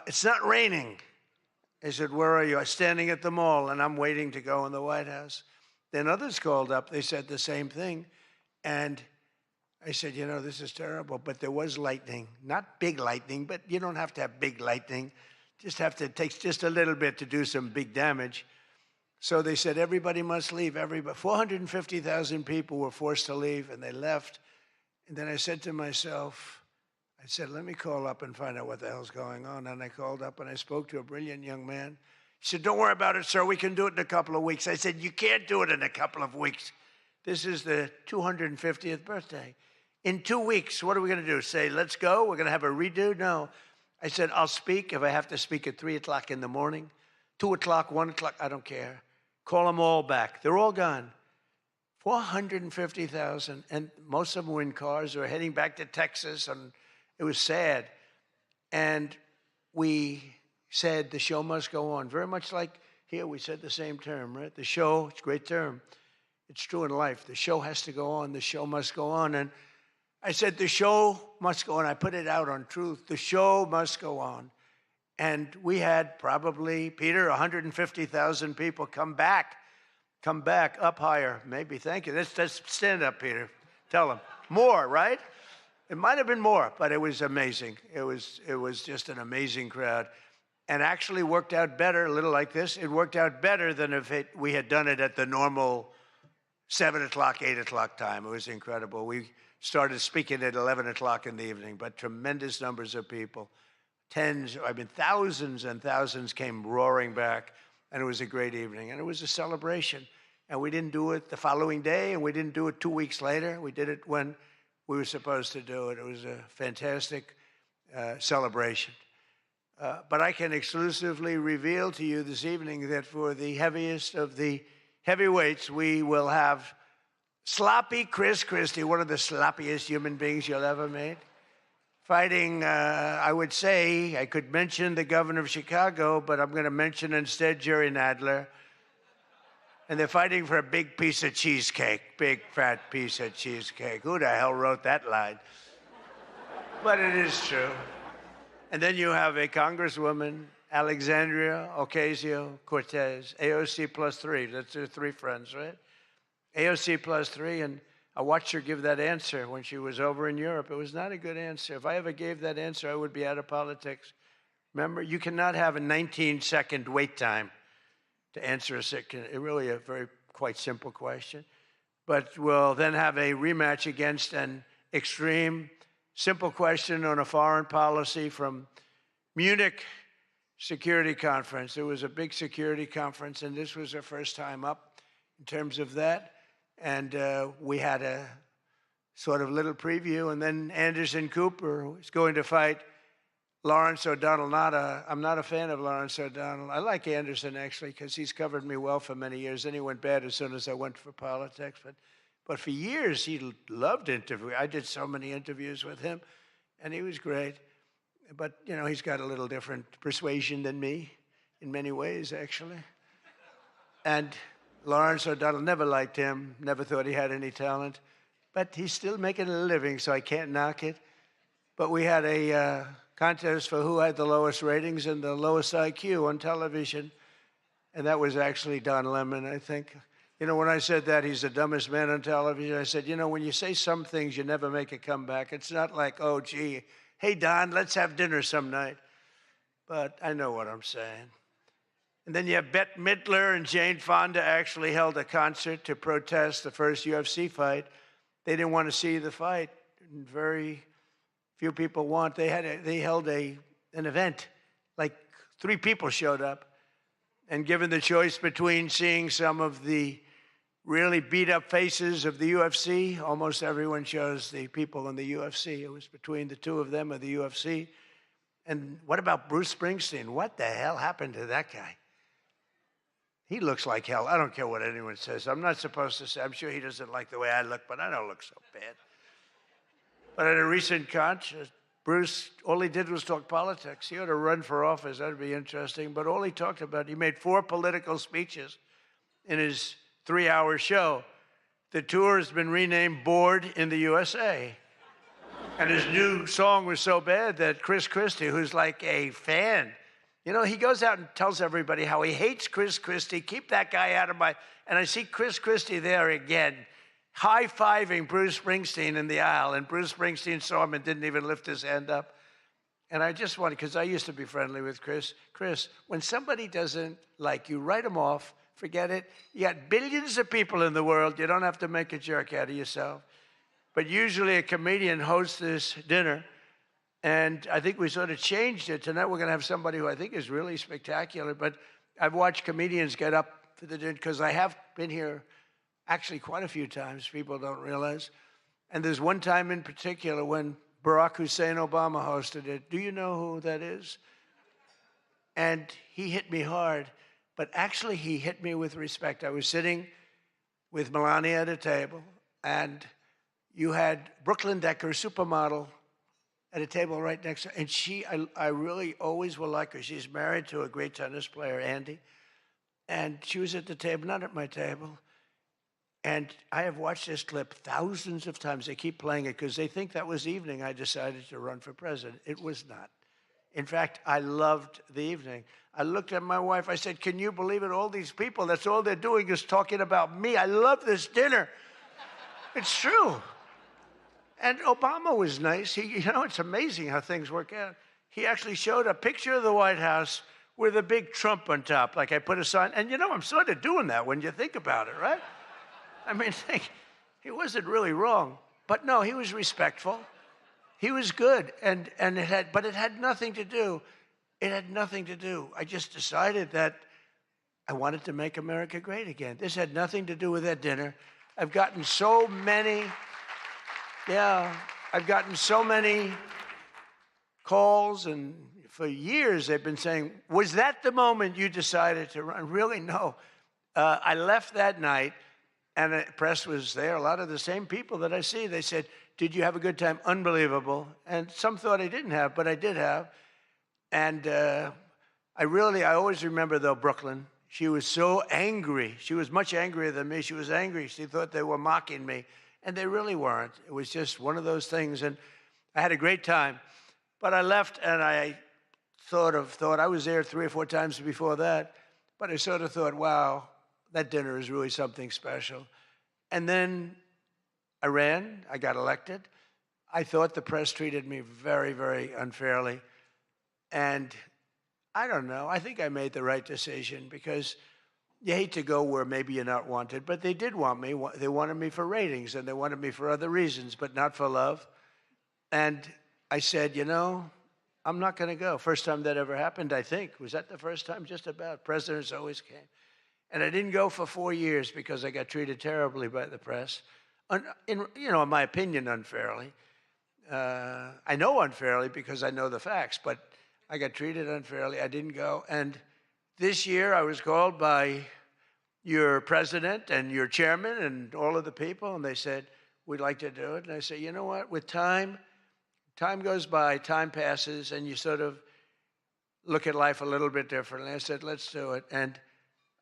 it's not raining. I said, where are you? I'm standing at the mall, and I'm waiting to go in the White House. Then others called up. They said the same thing. And I said, you know, this is terrible. But there was lightning. Not big lightning, but you don't have to have big lightning. It takes just a little bit to do some big damage. So they said, everybody must leave. 450,000 people were forced to leave, and they left. And then I said to myself, I said, let me call up and find out what the hell's going on. And I called up, and I spoke to a brilliant young man. He said, don't worry about it, sir. We can do it in a couple of weeks. I said, you can't do it in a couple of weeks. This is the 250th birthday. In 2 weeks, what are we going to do? Say, let's go? We're going to have a redo? No. I said, I'll speak if I have to speak at 3 o'clock in the morning, 2 o'clock, 1 o'clock. I don't care. Call them all back. They're all gone. 450,000, and most of them were in cars or heading back to Texas, and it was sad. And we said the show must go on. Very much like here, we said the same term, right? The show, it's a great term. It's true in life. The show has to go on. The show must go on. And I said, the show must go on. I put it out on Truth. The show must go on. And we had probably, Peter, 150,000 people come back, up higher, maybe. Thank you. Let's stand up, Peter. Tell them. More, right? It might have been more, but it was amazing. It was just an amazing crowd. And actually worked out better, a little like this. It worked out better than if we had done it at the normal 7 o'clock, 8 o'clock time. It was incredible. We started speaking at 11 o'clock in the evening, but tremendous numbers of people. Thousands and thousands came roaring back, and it was a great evening. And it was a celebration. And we didn't do it the following day, and we didn't do it 2 weeks later. We did it when we were supposed to do it. It was a fantastic celebration. But I can exclusively reveal to you this evening that for the heaviest of the heavyweights, we will have sloppy Chris Christie, one of the sloppiest human beings you'll ever meet, fighting, I would say, I could mention the governor of Chicago, but I'm going to mention instead Jerry Nadler. And they're fighting for a big piece of cheesecake, big fat piece of cheesecake. Who the hell wrote that line? But it is true. And then you have a Congresswoman, Alexandria Ocasio-Cortez, AOC plus 3. That's her 3 friends, right? AOC plus 3, and I watched her give that answer when she was over in Europe. It was not a good answer. If I ever gave that answer, I would be out of politics. Remember, you cannot have a 19-second wait time to answer really a quite simple question. But we'll then have a rematch against an extreme, simple question on a foreign policy from Munich Security Conference. It was a big security conference, and this was our first time up in terms of that. And we had a sort of little preview, and then Anderson Cooper was going to fight Lawrence O'Donnell. I'm not a fan of Lawrence O'Donnell. I like Anderson, actually, because he's covered me well for many years. Then he went bad as soon as I went for politics. But for years, he loved interviewing. I did so many interviews with him, and he was great. But, you know, he's got a little different persuasion than me in many ways, actually. And Lawrence O'Donnell, never liked him, never thought he had any talent. But he's still making a living, so I can't knock it. But we had a contest for who had the lowest ratings and the lowest IQ on television. And that was actually Don Lemon, I think. You know, when I said that he's the dumbest man on television, I said, you know, when you say some things, you never make a comeback. It's not like, oh, gee, hey, Don, let's have dinner some night. But I know what I'm saying. And then you have Bette Midler and Jane Fonda actually held a concert to protest the first UFC fight. They didn't want to see the fight. And very few people want. They held an event. Like 3 people showed up. And given the choice between seeing some of the really beat-up faces of the UFC, almost everyone chose the people in the UFC. It was between the 2 of them or the UFC. And what about Bruce Springsteen? What the hell happened to that guy? He looks like hell. I don't care what anyone says. I'm not supposed to say. I'm sure he doesn't like the way I look, but I don't look so bad. But at a recent concert, Bruce, all he did was talk politics. He ought to run for office. That'd be interesting. But all he talked about, he made 4 political speeches in his 3-hour show. The tour has been renamed Bored in the USA. And his new song was so bad that Chris Christie, who's like a fan, you know, he goes out and tells everybody how he hates Chris Christie. Keep that guy out of my... And I see Chris Christie there again, high-fiving Bruce Springsteen in the aisle. And Bruce Springsteen saw him and didn't even lift his hand up. And I just wanted, because I used to be friendly with Chris. Chris, when somebody doesn't like you, write them off. Forget it. You got billions of people in the world. You don't have to make a jerk out of yourself. But usually a comedian hosts this dinner. And I think we sort of changed it. Tonight we're going to have somebody who I think is really spectacular. But I've watched comedians get up for the dinner because I have been here actually quite a few times. People don't realize. And there's one time in particular when Barack Hussein Obama hosted it. Do you know who that is? And he hit me hard. But actually, he hit me with respect. I was sitting with Melania at a table, and you had Brooklyn Decker, supermodel, at a table right next to her. And I really always will like her. She's married to a great tennis player, Andy. And she was at the table, not at my table. And I have watched this clip thousands of times. They keep playing it because they think that was the evening I decided to run for president. It was not. In fact, I loved the evening. I looked at my wife. I said, can you believe it? All these people, that's all they're doing is talking about me. I love this dinner. It's true. And Obama was nice. It's amazing how things work out. He actually showed a picture of the White House with a big Trump on top. Like I put a sign. And I'm sort of doing that when you think about it, right? I mean, he wasn't really wrong. But no, he was respectful. He was good. But it had nothing to do. It had nothing to do. I just decided that I wanted to make America great again. This had nothing to do with that dinner. I've gotten so many calls, and for years they've been saying, was that the moment you decided to run? Really, no. I left that night, and the press was there. A lot of the same people that I see, they said, did you have a good time? Unbelievable. And some thought I didn't have, but I did have. And I always remember, though, Brooklyn. She was so angry. She was much angrier than me. She was angry. She thought they were mocking me. And they really weren't. It was just one of those things. And I had a great time. But I left, and I thought I was there 3 or 4 times before that. But I sort of thought, wow, that dinner is really something special. And then I ran. I got elected. I thought the press treated me very, very unfairly. And I don't know. I think I made the right decision because you hate to go where maybe you're not wanted, but they did want me. They wanted me for ratings, and they wanted me for other reasons, but not for love. And I said, I'm not going to go. First time that ever happened, I think. Was that the first time? Just about. Presidents always came. And I didn't go for 4 years because I got treated terribly by the press. In my opinion, unfairly. I know unfairly because I know the facts, but I got treated unfairly. I didn't go. And this year I was called by your president and your chairman and all of the people, and they said, we'd like to do it. And I said, you know what? With time goes by, time passes, and you sort of look at life a little bit differently. I said, let's do it. And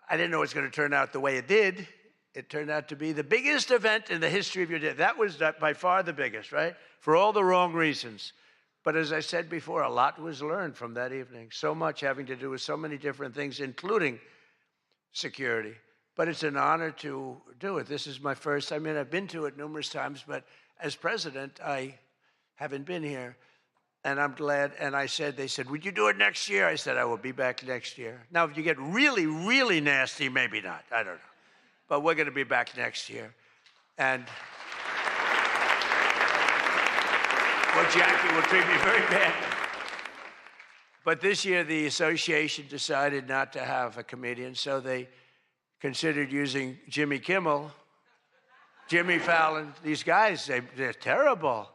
I didn't know it was going to turn out the way it did. It turned out to be the biggest event in the history of your day. That was by far the biggest, right? For all the wrong reasons. But as I said before, a lot was learned from that evening. So much having to do with so many different things, including security. But it's an honor to do it. This is my first. I mean, I've been to it numerous times, but as president, I haven't been here. And I'm glad. And I said, they said, would you do it next year? I said, I will be back next year. Now, if you get really, really nasty, maybe not. I don't know. But we're going to be back next year. And well, Jackie will treat me very bad. But this year, the association decided not to have a comedian, so they considered using Jimmy Kimmel, Jimmy Fallon. These guys, they're terrible.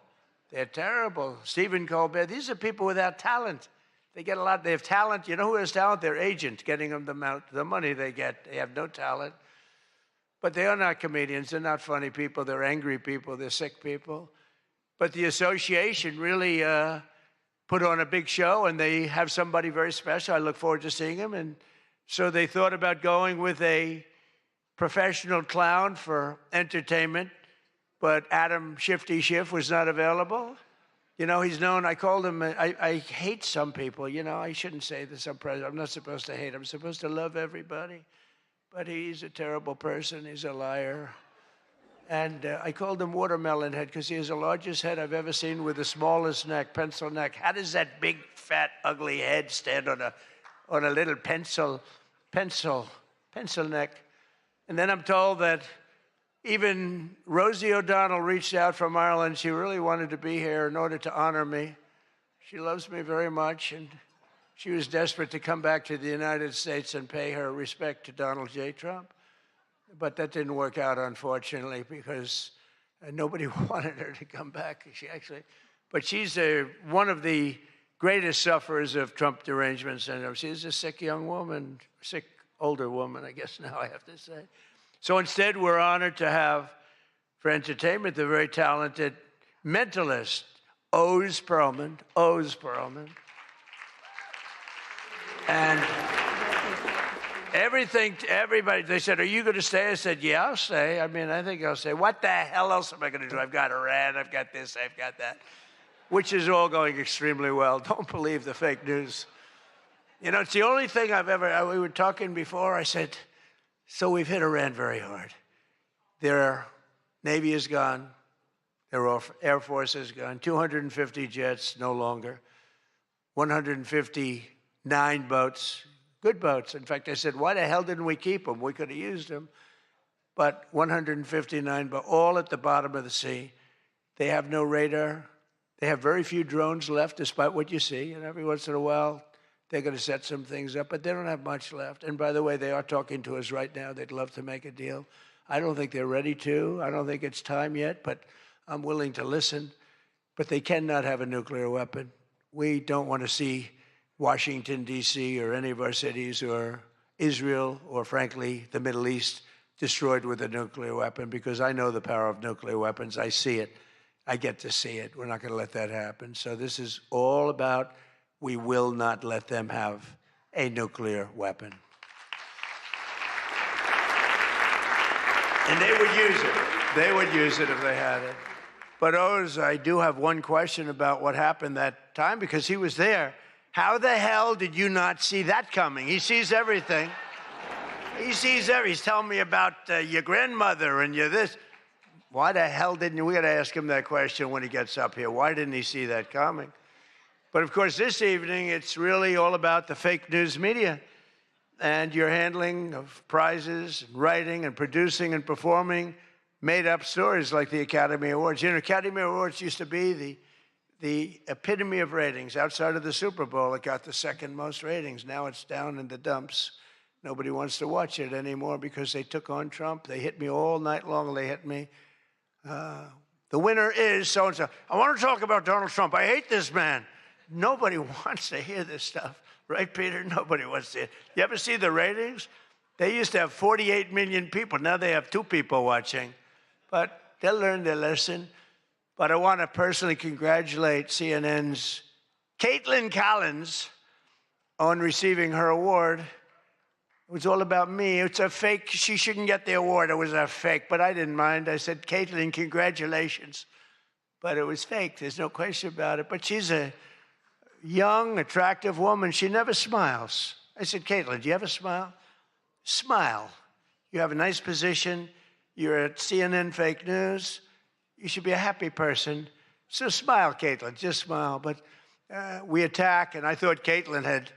They're terrible. Stephen Colbert, these are people without talent. They get a lot, they have talent. You know who has talent? Their agent, getting them the money they get. They have no talent. But they are not comedians. They're not funny people. They're angry people. They're sick people. But the association really put on a big show, and they have somebody very special. I look forward to seeing him. And so they thought about going with a professional clown for entertainment, but Adam Shifty Schiff was not available. You know, he's known, I called him, I hate some people. You know, I shouldn't say this. I'm not supposed to hate. I'm supposed to love everybody. But he's a terrible person. He's a liar. And I called him Watermelon Head because he has the largest head I've ever seen with the smallest neck, pencil neck. How does that big, fat, ugly head stand on a little pencil neck? And then I'm told that even Rosie O'Donnell reached out from Ireland. She really wanted to be here in order to honor me. She loves me very much, and she was desperate to come back to the United States and pay her respect to Donald J. Trump. But that didn't work out, unfortunately, because nobody wanted her to come back. But she's one of the greatest sufferers of Trump derangement syndrome. She's a sick young woman, sick older woman, I guess now I have to say. So instead, we're honored to have, for entertainment, the very talented mentalist, Oz Perlman. And everybody, they said, are you going to stay? I said, yeah, I'll stay. I mean, I think I'll stay. What the hell else am I going to do? I've got Iran, I've got this, I've got that, which is all going extremely well. Don't believe the fake news. You know, it's the only thing we were talking before, I said, so we've hit Iran very hard. Their Navy is gone. Their Air Force is gone. 250 jets, no longer. 159 boats, good boats. In fact, I said, why the hell didn't we keep them? We could have used them. But 159 boats, all at the bottom of the sea. They have no radar. They have very few drones left, despite what you see. And every once in a while, they're going to set some things up, but they don't have much left. And by the way, they are talking to us right now. They'd love to make a deal. I don't think they're ready to. I don't think it's time yet, but I'm willing to listen. But they cannot have a nuclear weapon. We don't want to see Washington, D.C., or any of our cities, or Israel, or frankly, the Middle East, destroyed with a nuclear weapon, because I know the power of nuclear weapons. I see it. I get to see it. We're not going to let that happen. So this is all about, we will not let them have a nuclear weapon. And they would use it. They would use it if they had it. But Oz, I do have one question about what happened that time, because he was there. How the hell did you not see that coming? He sees everything. He sees everything. He's telling me about your grandmother and your this. Why the hell didn't you? We got to ask him that question when he gets up here. Why didn't he see that coming? But of course, this evening, it's really all about the fake news media and your handling of prizes, and writing and producing and performing made-up stories like the Academy Awards. You know, Academy Awards used to be the epitome of ratings. Outside of the Super Bowl, it got the second most ratings. Now it's down in the dumps. Nobody wants to watch it anymore because they took on Trump. They hit me all night long. They hit me. The winner is so-and-so. I want to talk about Donald Trump. I hate this man. Nobody wants to hear this stuff. Right, Peter? Nobody wants to hear. You ever see the ratings? They used to have 48 million people. Now they have 2 people watching. But they'll learn their lesson. But I want to personally congratulate CNN's Caitlin Collins on receiving her award. It was all about me. It's a fake. She shouldn't get the award. It was a fake. But I didn't mind. I said, Caitlin, congratulations. But it was fake. There's no question about it. But she's a young, attractive woman. She never smiles. I said, Caitlin, do you have a smile? Smile. You have a nice position. You're at CNN Fake News. You should be a happy person. So smile, Caitlin. Just smile. But we attack, and I thought Caitlin had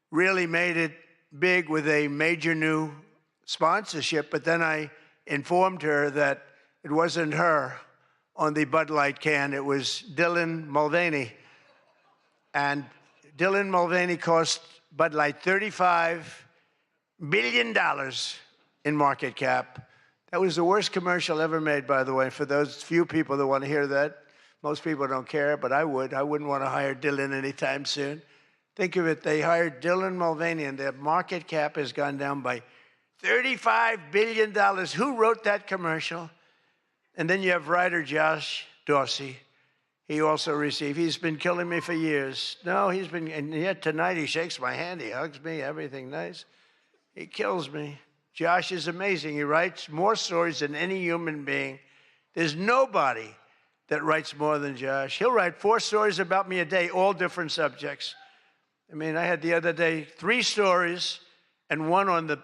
really made it big with a major new sponsorship, but then I informed her that it wasn't her on the Bud Light can, it was Dylan Mulvaney. And Dylan Mulvaney cost Bud Light $35 billion in market cap. That was the worst commercial ever made, by the way, for those few people that want to hear that. Most people don't care, but I would. I wouldn't want to hire Dylan anytime soon. Think of it, they hired Dylan Mulvaney, and their market cap has gone down by $35 billion. Who wrote that commercial? And then you have writer Josh Dorsey. He also received, he's been killing me for years. No, he's been, and yet tonight he shakes my hand, he hugs me, everything nice. He kills me. Josh is amazing. He writes more stories than any human being. There's nobody that writes more than Josh. He'll write 4 stories about me a day, all different subjects. I mean, I had the other day 3 stories and one on the,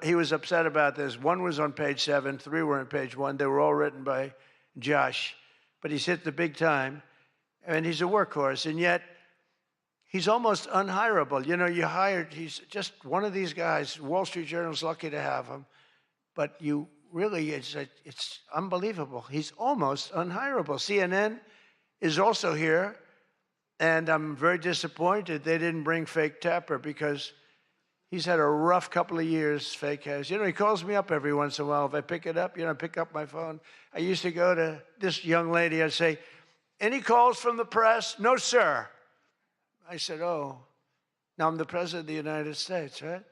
he was upset about this. 1 was on page 7, 3 were on page 1. They were all written by Josh. But he's hit the big time, and he's a workhorse, and yet he's almost unhireable. You know, he's just one of these guys. Wall Street Journal's lucky to have him, but you really, it's unbelievable. He's almost unhireable. CNN is also here. And I'm very disappointed they didn't bring Fake Tapper because he's had a rough couple of years, Fake has. You know, he calls me up every once in a while. If I pick it up, I pick up my phone. I used to go to this young lady. I'd say, any calls from the press? No, sir. I said, oh, now I'm the president of the United States, right?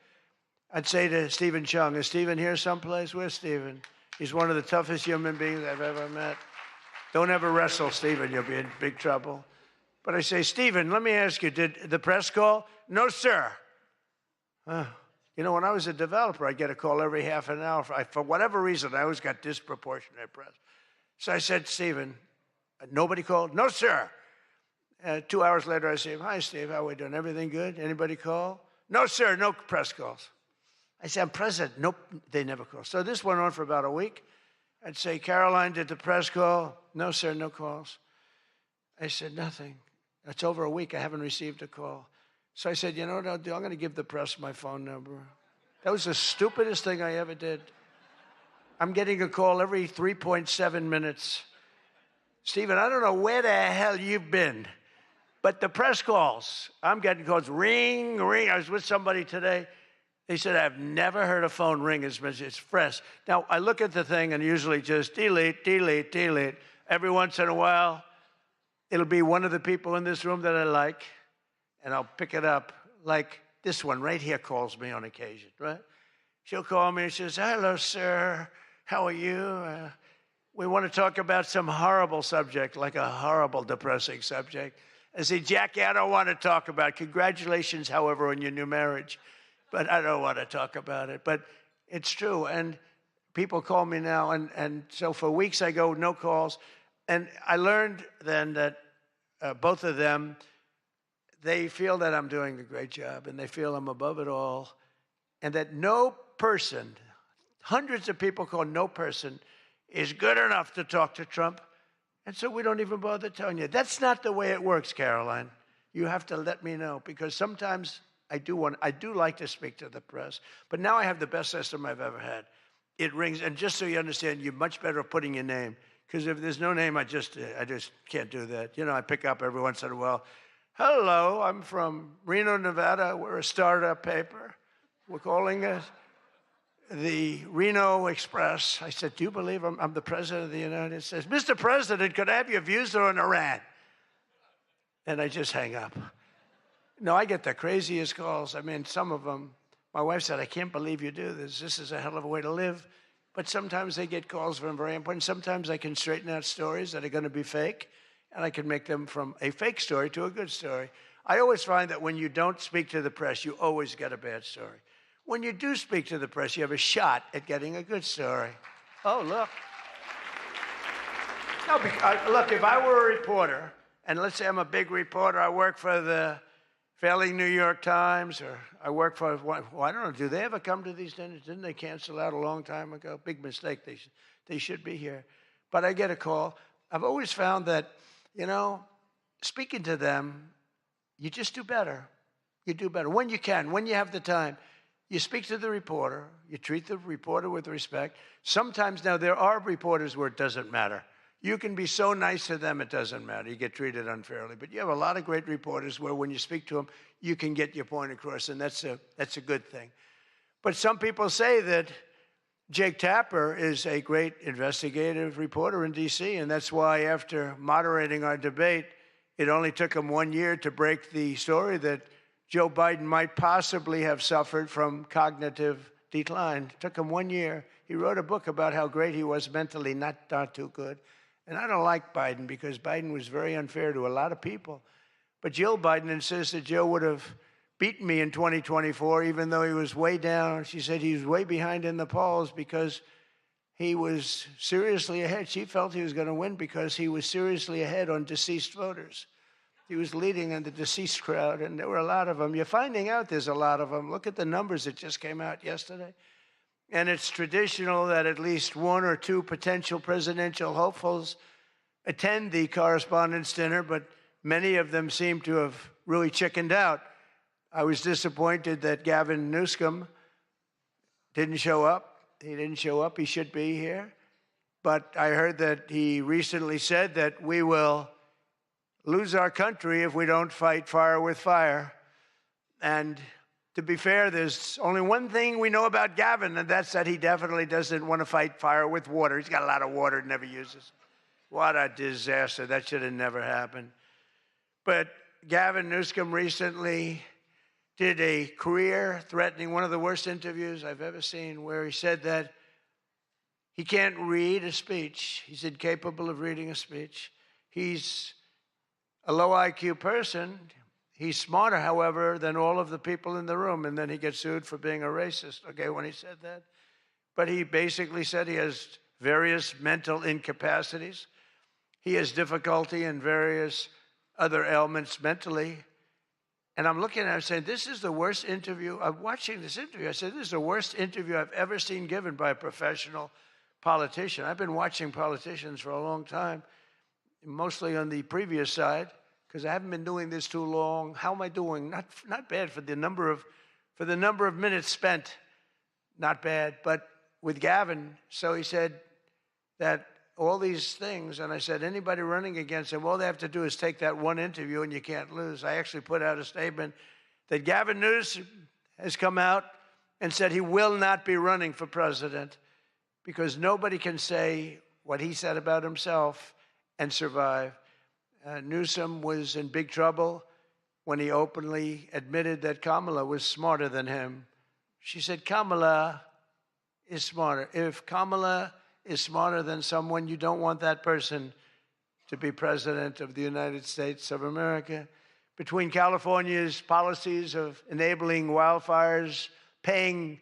I'd say to Stephen Chung, is Stephen here someplace? Where's Stephen? He's one of the toughest human beings I've ever met. Don't ever wrestle Stephen. You'll be in big trouble. But I say, Stephen, let me ask you, did the press call? No, sir. You know, when I was a developer, I'd get a call every half an hour. For whatever reason, I always got disproportionate press. So I said, Stephen, nobody called? No, sir. 2 hours later, I say, hi, Steve, how are we doing? Everything good? Anybody call? No, sir, no press calls. I said, I'm president. Nope, they never call. So this went on for about a week. I'd say, Caroline, did the press call? No, sir, no calls. I said, nothing. It's over a week. I haven't received a call. So I said, you know what I'll do? I'm going to give the press my phone number. That was the stupidest thing I ever did. I'm getting a call every 3.7 minutes. Stephen, I don't know where the hell you've been, but the press calls, I'm getting calls, ring, ring. I was with somebody today. They said, I've never heard a phone ring as much as it's fresh. Now, I look at the thing and usually just delete, delete, delete. Every once in a while, it'll be one of the people in this room that I like, and I'll pick it up. Like this one right here calls me on occasion, right? She'll call me and she says, hello, sir. How are you? We want to talk about some horrible subject, like a horrible, depressing subject. I say, Jackie, I don't want to talk about it. Congratulations, however, on your new marriage. But I don't want to talk about it. But it's true. And people call me now. And so for weeks I go, no calls. And I learned then that both of them, they feel that I'm doing a great job and they feel I'm above it all. And that no person, hundreds of people call no person, is good enough to talk to Trump. And so we don't even bother telling you. That's not the way it works, Caroline. You have to let me know because sometimes I do like to speak to the press. But now I have the best system I've ever had. It rings, and just so you understand, you're much better at putting your name. Because if there's no name, I just can't do that. You know, I pick up every once in a while. Hello, I'm from Reno, Nevada. We're a startup paper. We're calling it the Reno Express. I said, do you believe I'm the president of the United States? Mr. President, could I have your views on Iran? And I just hang up. No, I get the craziest calls. I mean, some of them, my wife said, I can't believe you do this. This is a hell of a way to live. But sometimes they get calls from very important. Sometimes I can straighten out stories that are going to be fake, and I can make them from a fake story to a good story. I always find that when you don't speak to the press, you always get a bad story. when you do speak to the press, you have a shot at getting a good story. Oh, look. No, look, if I were a reporter, and let's say I'm a big reporter, I work for the failing New York Times, or I work for, well, I don't know, do they ever come to these dinners? Didn't they cancel out a long time ago? Big mistake. They should be here. But I get a call. I've always found that, you know, speaking to them, you just do better. You do better. When you can, when you have the time, you speak to the reporter, you treat the reporter with respect. Sometimes now there are reporters where it doesn't matter. You can be so nice to them, it doesn't matter. You get treated unfairly. But you have a lot of great reporters where when you speak to them, you can get your point across, and that's a good thing. But some people say that Jake Tapper is a great investigative reporter in D.C., and that's why after moderating our debate, it only took him 1 year to break the story that Joe Biden might possibly have suffered from cognitive decline. It took him 1 year. He wrote a book about how great he was mentally, not too good. And I don't like Biden because Biden was very unfair to a lot of people. But Jill Biden insists that Joe would have beaten me in 2024, even though he was way down. She said he was way behind in the polls because he was seriously ahead. She felt he was going to win because he was seriously ahead on deceased voters. He was leading in the deceased crowd, and there were a lot of them. You're finding out there's a lot of them. Look at the numbers that just came out yesterday. And it's traditional that at least one or two potential presidential hopefuls attend the Correspondents' dinner, but many of them seem to have really chickened out. I was disappointed that Gavin Newsom didn't show up. He didn't show up. He should be here. But I heard that he recently said that we will lose our country if we don't fight fire with fire. And to be fair, there's only one thing we know about Gavin, and that's that he definitely doesn't want to fight fire with water. He's got a lot of water, never uses. What a disaster. That should have never happened. But Gavin Newsom recently did a career-threatening, one of the worst interviews I've ever seen, where he said that he can't read a speech. He's incapable of reading a speech. He's a low IQ person. He's smarter, however, than all of the people in the room, and then he gets sued for being a racist, okay, when he said that. But he basically said he has various mental incapacities. He has difficulty in various other ailments mentally. And I'm looking at him saying, this is the worst interview. I'm watching this interview. I said, this is the worst interview I've ever seen given by a professional politician. I've been watching politicians for a long time, mostly on the previous side, because I haven't been doing this too long. How am I doing? Not bad for the number of minutes spent. Not bad. But with Gavin, so he said that all these things, and I said, anybody running against him, all they have to do is take that one interview and you can't lose. I actually put out a statement that Gavin Newsom has come out and said he will not be running for president because nobody can say what he said about himself and survive. Newsom was in big trouble when he openly admitted that Kamala was smarter than him. She said, Kamala is smarter. If Kamala is smarter than someone, you don't want that person to be president of the United States of America. Between California's policies of enabling wildfires, paying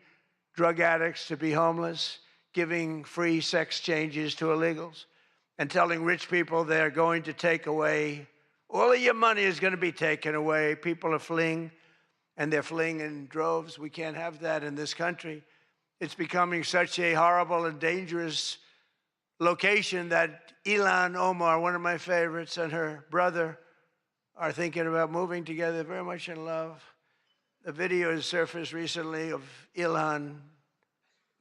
drug addicts to be homeless, giving free sex changes to illegals, and telling rich people they're going to take away, all of your money is going to be taken away. People are fleeing, and they're fleeing in droves. We can't have that in this country. It's becoming such a horrible and dangerous location that Ilhan Omar, one of my favorites, and her brother are thinking about moving together, very much in love. A video has surfaced recently of Ilhan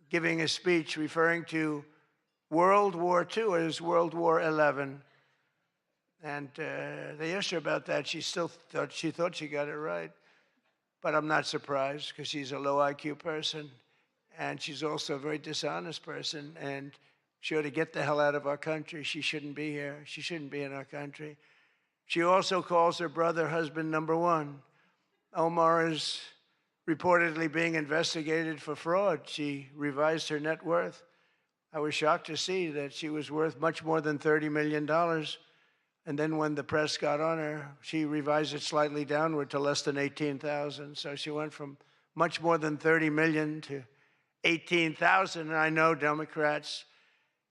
giving a speech referring to World War II as World War XI. And they asked her about that. She thought she got it right. But I'm not surprised because she's a low IQ person. And she's also a very dishonest person. And she ought to get the hell out of our country. She shouldn't be here. She shouldn't be in our country. She also calls her brother husband number one. Omar is reportedly being investigated for fraud. She revised her net worth. I was shocked to see that she was worth much more than $30 million. And then when the press got on her, she revised it slightly downward to less than $18,000. So she went from much more than 30 million to 18,000. And I know Democrats,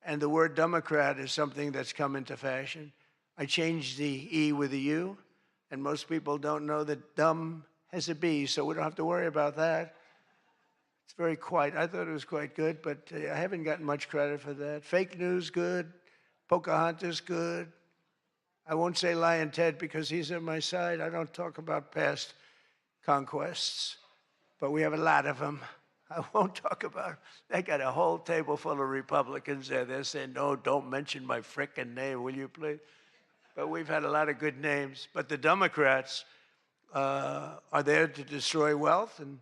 and the word Democrat is something that's come into fashion. I changed the E with a U, and most people don't know that dumb has a B, so we don't have to worry about that. It's very quiet. I thought it was quite good, but I haven't gotten much credit for that. Fake news, good. Pocahontas, good. I won't say Lion Ted because he's on my side. I don't talk about past conquests, but we have a lot of them. I won't talk about them. They got a whole table full of Republicans there. They're saying, no, don't mention my frickin' name, will you please? But we've had a lot of good names. But the Democrats are there to destroy wealth, and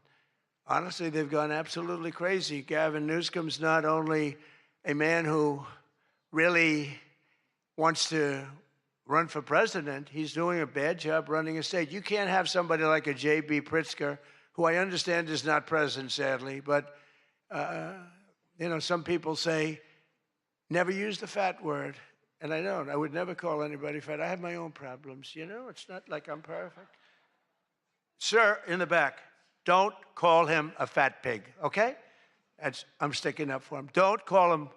honestly, they've gone absolutely crazy. Gavin Newsom's not only a man who really wants to run for president, he's doing a bad job running a state. You can't have somebody like a J.B. Pritzker, who I understand is not present, sadly, but, some people say, never use the fat word. And I don't. I would never call anybody fat. I have my own problems, It's not like I'm perfect. Sir, in the back, don't call him a fat pig, okay? I'm sticking up for him. Don't call him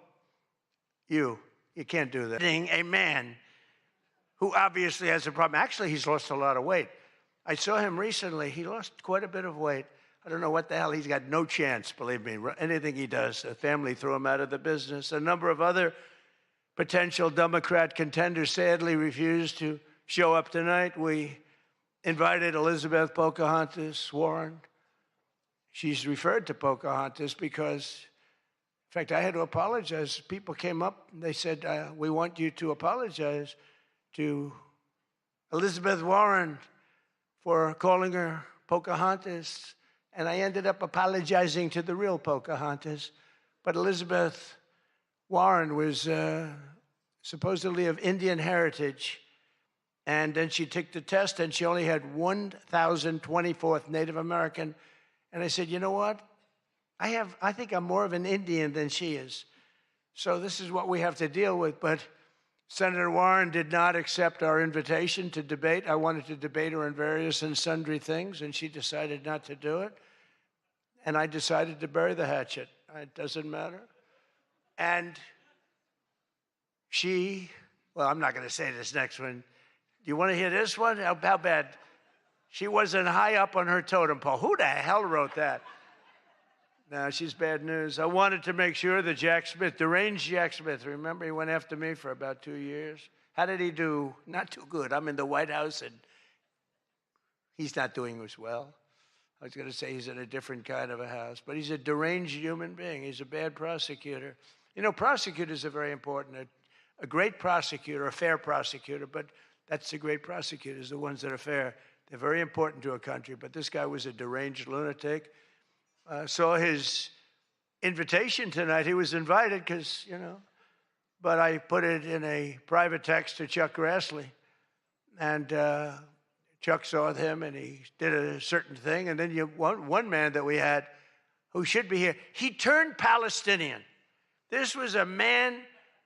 you. You can't do that. A man who obviously has a problem. Actually, he's lost a lot of weight. I saw him recently. He lost quite a bit of weight. I don't know what the hell. He's got no chance, believe me. Anything he does, the family threw him out of the business. A number of other potential Democrat contenders sadly refused to show up tonight. We invited Elizabeth Pocahontas Warren. She's referred to Pocahontas because, in fact, I had to apologize. People came up and they said, we want you to apologize to Elizabeth Warren for calling her Pocahontas. And I ended up apologizing to the real Pocahontas. But Elizabeth Warren was supposedly of Indian heritage. And then she took the test, and she only had 1,024th Native American. And I said, you know what? I think I'm more of an Indian than she is. So this is what we have to deal with. But Senator Warren did not accept our invitation to debate. I wanted to debate her on various and sundry things, and she decided not to do it. And I decided to bury the hatchet. It doesn't matter. And well, I'm not going to say this next one. Do you want to hear this one? How bad? She wasn't high up on her totem pole. Who the hell wrote that? No, she's bad news. I wanted to make sure that Jack Smith, deranged Jack Smith, remember he went after me for about 2 years? How did he do? Not too good. I'm in the White House and he's not doing as well. I was going to say he's in a different kind of a house, but he's a deranged human being. He's a bad prosecutor. Prosecutors are very important. A great prosecutor, a fair prosecutor, but that's the great prosecutors, the ones that are fair. They're very important to a country, but this guy was a deranged lunatic. Saw his invitation tonight. He was invited because, but I put it in a private text to Chuck Grassley. And Chuck saw him and he did a certain thing. And then one man that we had who should be here, he turned Palestinian. This was a man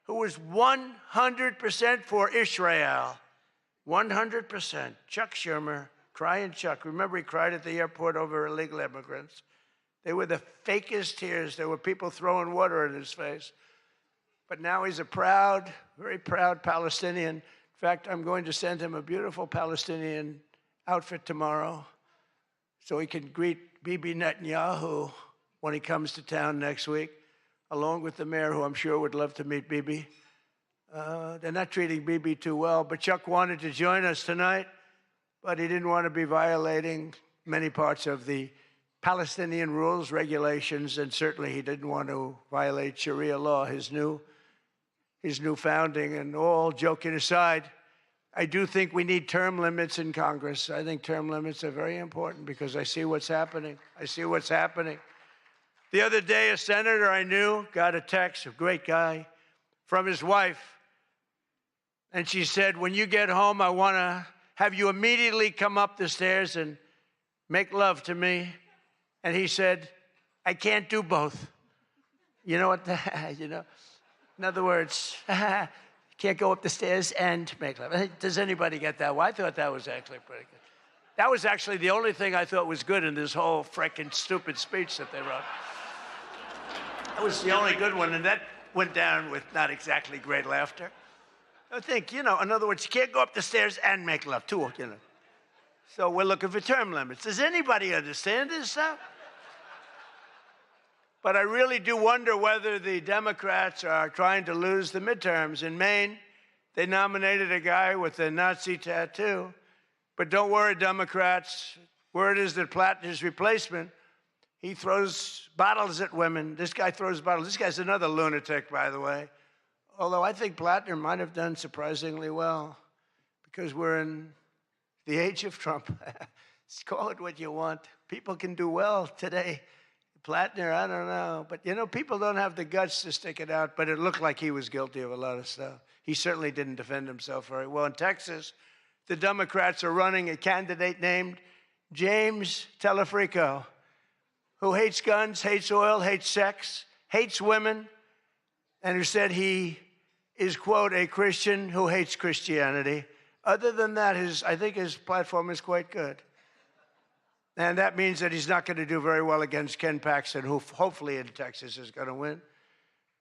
who was 100% for Israel. 100%. Chuck Schumer, crying Chuck. Remember he cried at the airport over illegal immigrants. They were the fakest tears. There were people throwing water in his face. But now he's a proud, very proud Palestinian. In fact, I'm going to send him a beautiful Palestinian outfit tomorrow so he can greet Bibi Netanyahu when he comes to town next week, along with the mayor, who I'm sure would love to meet Bibi. They're not treating Bibi too well, but Chuck wanted to join us tonight, but he didn't want to be violating many parts of the Palestinian rules, regulations, and certainly he didn't want to violate Sharia law, his new founding. And all joking aside, I do think we need term limits in Congress. I think term limits are very important because I see what's happening. The other day, a senator I knew got a text, a great guy, from his wife. And she said, when you get home, I want to have you immediately come up the stairs and make love to me. And he said, I can't do both. You know what? In other words, can't go up the stairs and make love. Does anybody get that? Well, I thought that was actually pretty good. That was actually the only thing I thought was good in this whole frickin' stupid speech that they wrote. That was the only good one, and that went down with not exactly great laughter. I think, in other words, you can't go up the stairs and make love, too, So we're looking for term limits. Does anybody understand this stuff? But I really do wonder whether the Democrats are trying to lose the midterms. In Maine, they nominated a guy with a Nazi tattoo. But don't worry, Democrats. Word is that Plattner's replacement, he throws bottles at women. This guy throws bottles. This guy's another lunatic, by the way. Although I think Plattner might have done surprisingly well because we're in the age of Trump. Call it what you want. People can do well today. Plattner, I don't know. But, people don't have the guts to stick it out. But it looked like he was guilty of a lot of stuff. He certainly didn't defend himself very well. In Texas, the Democrats are running a candidate named James Telefrico, who hates guns, hates oil, hates sex, hates women, and who said he is, quote, a Christian who hates Christianity. Other than that, I think his platform is quite good. And that means that he's not going to do very well against Ken Paxton, who hopefully in Texas is going to win.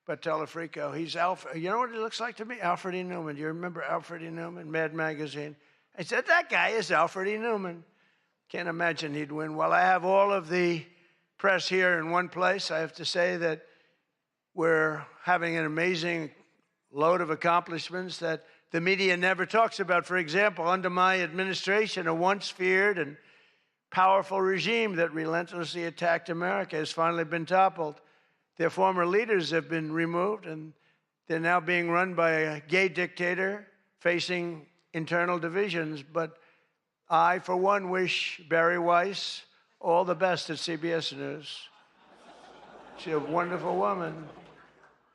But Telefrico, he's Alfred. You know what he looks like to me? Alfred E. Newman. Do you remember Alfred E. Newman, Mad Magazine? I said, that guy is Alfred E. Newman. Can't imagine he'd win. Well, I have all of the press here in one place. I have to say that we're having an amazing load of accomplishments that the media never talks about. For example, under my administration, a once feared and powerful regime that relentlessly attacked America has finally been toppled. Their former leaders have been removed, and they're now being run by a gay dictator facing internal divisions. But I, for one, wish Barry Weiss all the best at CBS News. She's a wonderful woman.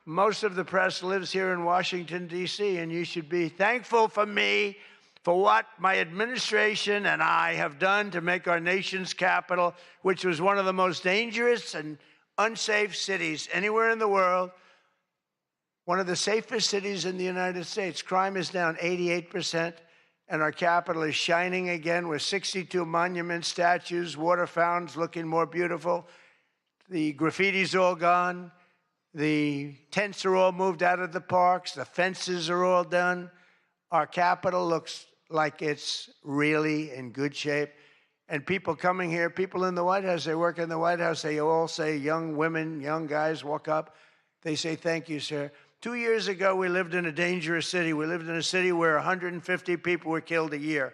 Most of the press lives here in Washington, D.C., and you should be thankful for me for what my administration and I have done to make our nation's capital, which was one of the most dangerous and unsafe cities anywhere in the world, one of the safest cities in the United States. Crime is down 88%, and our capital is shining again with 62 monuments, statues, water fountains looking more beautiful. The graffiti's all gone. The tents are all moved out of the parks. The fences are all done. Our capital looks like it's really in good shape. And people coming here, people in the White House, they work in the White House, they all say, young women, young guys walk up. They say, thank you, sir. 2 years ago, we lived in a dangerous city. We lived in a city where 150 people were killed a year.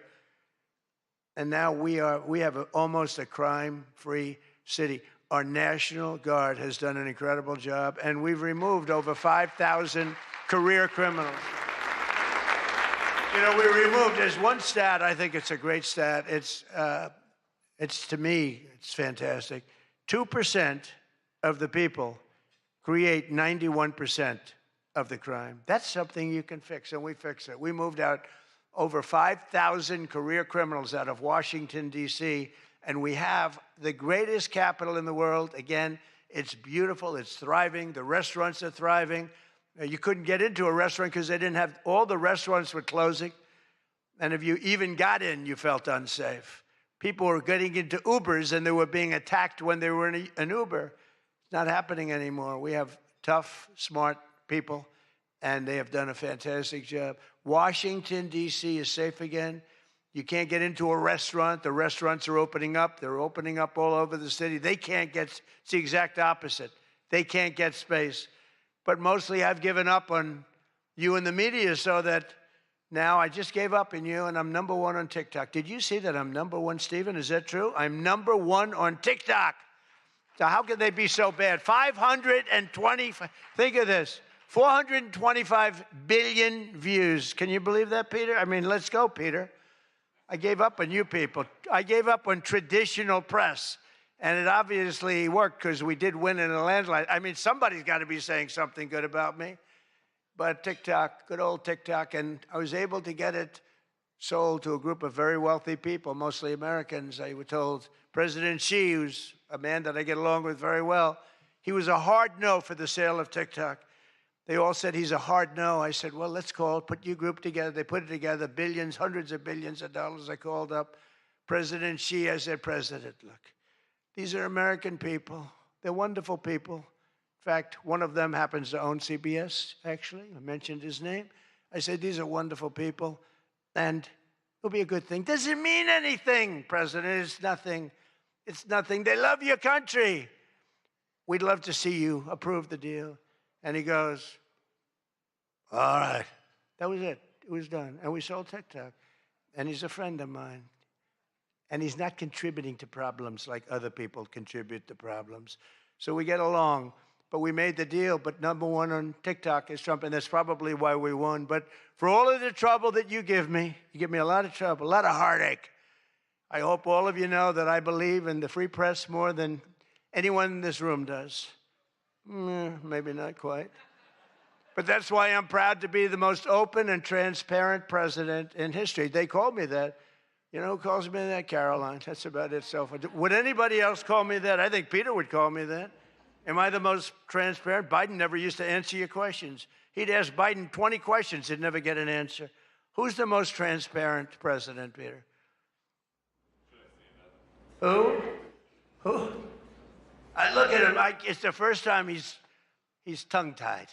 And now we have almost a crime-free city. Our National Guard has done an incredible job, and we've removed over 5,000 career criminals. We removed, there's one stat, I think it's a great stat. It's to me, it's fantastic. 2% of the people create 91% of the crime. That's something you can fix, and we fix it. We moved out over 5,000 career criminals out of Washington, D.C., and we have the greatest capital in the world. Again, it's beautiful, it's thriving, the restaurants are thriving. You couldn't get into a restaurant because they didn't have, all the restaurants were closing. And if you even got in, you felt unsafe. People were getting into Ubers and they were being attacked when they were in an Uber. It's not happening anymore. We have tough, smart people, and they have done a fantastic job. Washington, D.C. is safe again. You can't get into a restaurant. The restaurants are opening up. They're opening up all over the city. They can't get, it's the exact opposite. They can't get space. But mostly I've given up on you and the media so that now I just gave up on you and I'm number one on TikTok. Did you see that I'm number one, Stephen? Is that true? I'm number one on TikTok. So how can they be so bad? 520, think of this, 425 billion views. Can you believe that, Peter? I mean, let's go, Peter. I gave up on you people. I gave up on traditional press. And it obviously worked because we did win in a landslide. I mean, somebody's got to be saying something good about me. But TikTok, good old TikTok, and I was able to get it sold to a group of very wealthy people, mostly Americans. I was told President Xi, who's a man that I get along with very well, he was a hard no for the sale of TikTok. They all said he's a hard no. I said, well, let's call it, put your group together. They put it together, billions, hundreds of billions of dollars. I called up President Xi, I said, President, look, these are American people. They're wonderful people. In fact, one of them happens to own CBS, actually. I mentioned his name. I said, these are wonderful people, and it'll be a good thing. Does it mean anything, President? It's nothing. It's nothing. They love your country. We'd love to see you approve the deal. And he goes, all right. That was it. It was done. And we sold TikTok. And he's a friend of mine. And he's not contributing to problems like other people contribute to problems. So we get along. But we made the deal. But number one on TikTok is Trump, and that's probably why we won. But for all of the trouble that you give me a lot of trouble, a lot of heartache. I hope all of you know that I believe in the free press more than anyone in this room does. Maybe not quite. But that's why I'm proud to be the most open and transparent president in history. They called me that. You know who calls me that? Caroline. That's about it. So would anybody else call me that? I think Peter would call me that. Am I the most transparent? Biden never used to answer your questions. He'd ask Biden 20 questions. He'd never get an answer. Who's the most transparent president, Peter? Who? I look at him. It's the first time he's tongue-tied.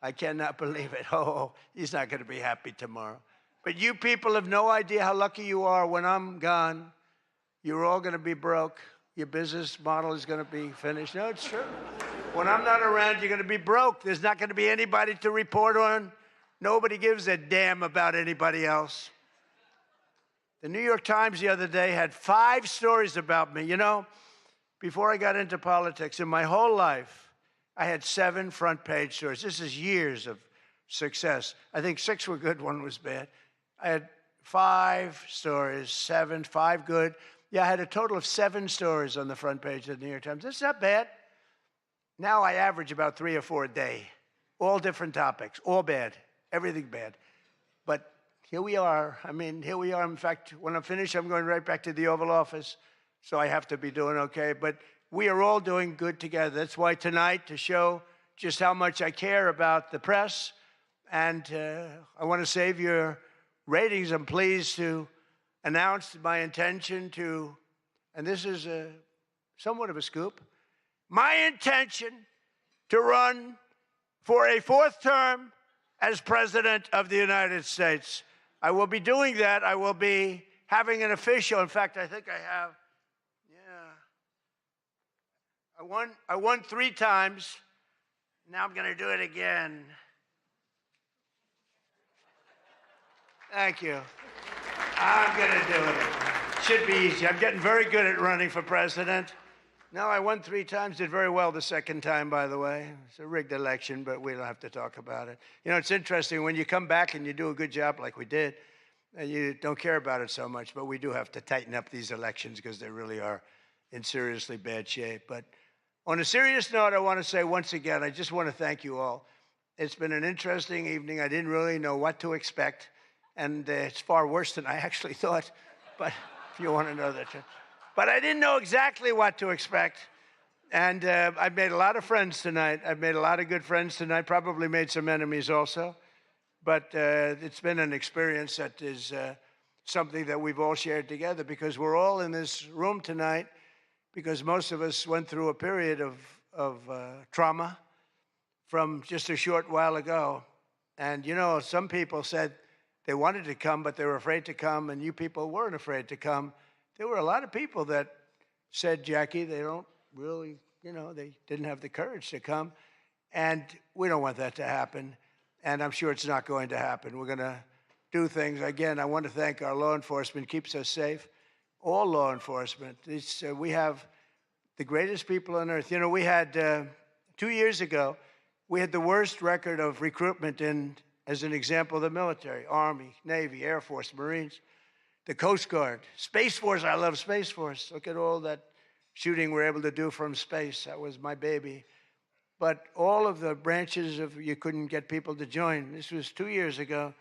I cannot believe it. Oh, he's not going to be happy tomorrow. But you people have no idea how lucky you are. When I'm gone, you're all going to be broke. Your business model is going to be finished. No, it's true. When I'm not around, you're going to be broke. There's not going to be anybody to report on. Nobody gives a damn about anybody else. The New York Times the other day had 5 stories about me. You know, before I got into politics, in my whole life, I had 7 front-page stories. This is years of success. I think 6 were good, 1 was bad. I had 5 stories, 7, 5 good. Yeah, I had a total of 7 stories on the front page of the New York Times. That's not bad. Now I average about 3 or 4 a day, all different topics, all bad, everything bad. But here we are. I mean, here we are. In fact, when I'm finished, I'm going right back to the Oval Office, so I have to be doing okay. But we are all doing good together. That's why tonight, to show just how much I care about the press, and I want to save your ratings, I'm pleased to announce my intention to, and this is somewhat of a scoop, my intention to run for a 4th term as President of the United States. I will be doing that. I will be having an official, in fact, I think I have, I won 3 times. Now I'm going to do it again. Thank you. I'm going to do it. Should be easy. I'm getting very good at running for president. No, I won 3 times, did very well the 2nd time, by the way. It's a rigged election, but we don't have to talk about it. You know, it's interesting, when you come back and you do a good job like we did, you don't care about it so much, but we do have to tighten up these elections because they really are in seriously bad shape. But on a serious note, I want to say once again, I just want to thank you all. It's been an interesting evening. I didn't really know what to expect, and it's far worse than I actually thought, but if you want to know that. But I didn't know exactly what to expect, and I've made a lot of friends tonight. I've made a lot of good friends tonight, probably made some enemies also, but it's been an experience that is something that we've all shared together, because we're all in this room tonight because most of us went through a period of trauma from just a short while ago. And, you know, some people said they wanted to come, but they were afraid to come, and you people weren't afraid to come. There were a lot of people that said, Jackie, they don't really, you know, they didn't have the courage to come. And we don't want that to happen. And I'm sure it's not going to happen. We're going to do things. Again, I want to thank our law enforcement, keeps us safe. All law enforcement. We have the greatest people on earth. You know, we had, 2 years ago, we had the worst record of recruitment in, as an example, the military, Army, Navy, Air Force, Marines, the Coast Guard, Space Force. I love Space Force. Look at all that shooting we're able to do from space. That was my baby. But all of the branches of, you couldn't get people to join. This was 2 years ago.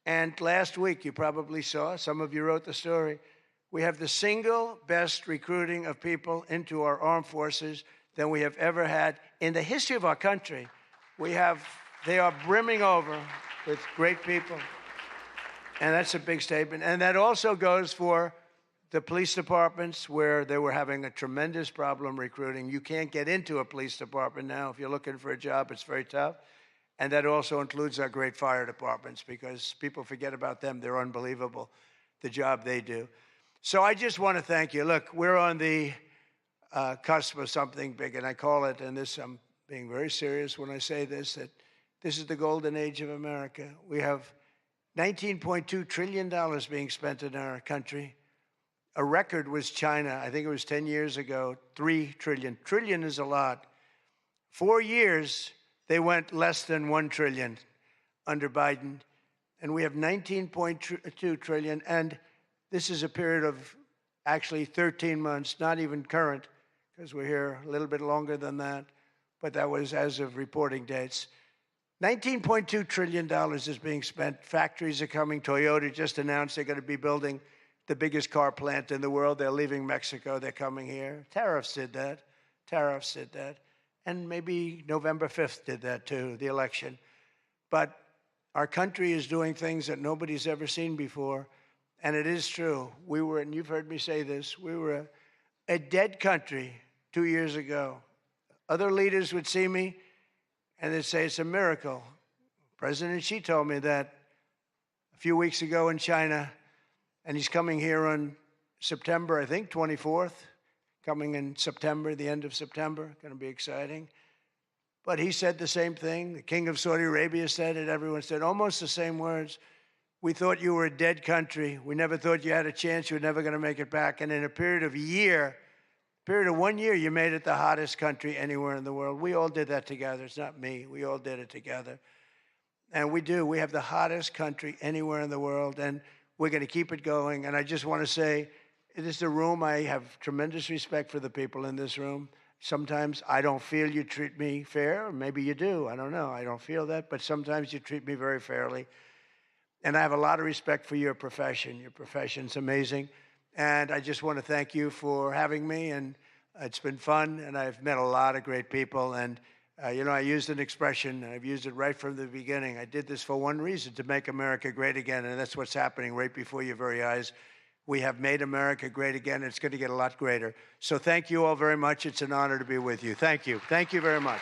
And last week, you probably saw, some of you wrote the story, we have the single best recruiting of people into our armed forces than we have ever had in the history of our country. They are brimming over with great people. And that's a big statement. And that also goes for the police departments where they were having a tremendous problem recruiting. You can't get into a police department now. If you're looking for a job, it's very tough. And that also includes our great fire departments, because people forget about them. They're unbelievable, the job they do. So I just want to thank you. Look, we're on the cusp of something big, and I call it, and this, I'm being very serious when I say this, that this is the golden age of America. We have $19.2 trillion being spent in our country. A record was China. I think it was 10 years ago, 3 trillion. Trillion is a lot. 4 years, they went less than 1 trillion under Biden. And we have 19.2 trillion. And this is a period of actually 13 months, not even current, because we're here a little bit longer than that. But that was as of reporting dates. $19.2 trillion is being spent. Factories are coming. Toyota just announced they're going to be building the biggest car plant in the world. They're leaving Mexico. They're coming here. Tariffs did that. Tariffs did that. And maybe November 5th did that too, the election. But our country is doing things that nobody's ever seen before. And it is true. We were, and you've heard me say this, we were a dead country 2 years ago. Other leaders would see me and they'd say it's a miracle. President Xi told me that a few weeks ago in China, and he's coming here on September, I think, 24th, coming in September, the end of September, going to be exciting. But he said the same thing. The King of Saudi Arabia said it. Everyone said almost the same words. We thought you were a dead country. We never thought you had a chance. You were never going to make it back. And in a period of 1 year, you made it the hottest country anywhere in the world. We all did that together. It's not me. We all did it together. And we do. We have the hottest country anywhere in the world, and we're going to keep it going. And I just want to say, it is the room. I have tremendous respect for the people in this room. Sometimes I don't feel you treat me fair, or maybe you do. I don't know. I don't feel that, but sometimes you treat me very fairly. And I have a lot of respect for your profession. Your profession's amazing. And I just want to thank you for having me. And it's been fun. And I've met a lot of great people. And, you know, I used an expression, and I've used it right from the beginning. I did this for one reason, to make America great again. And that's what's happening right before your very eyes. We have made America great again. And it's going to get a lot greater. So thank you all very much. It's an honor to be with you. Thank you. Thank you very much.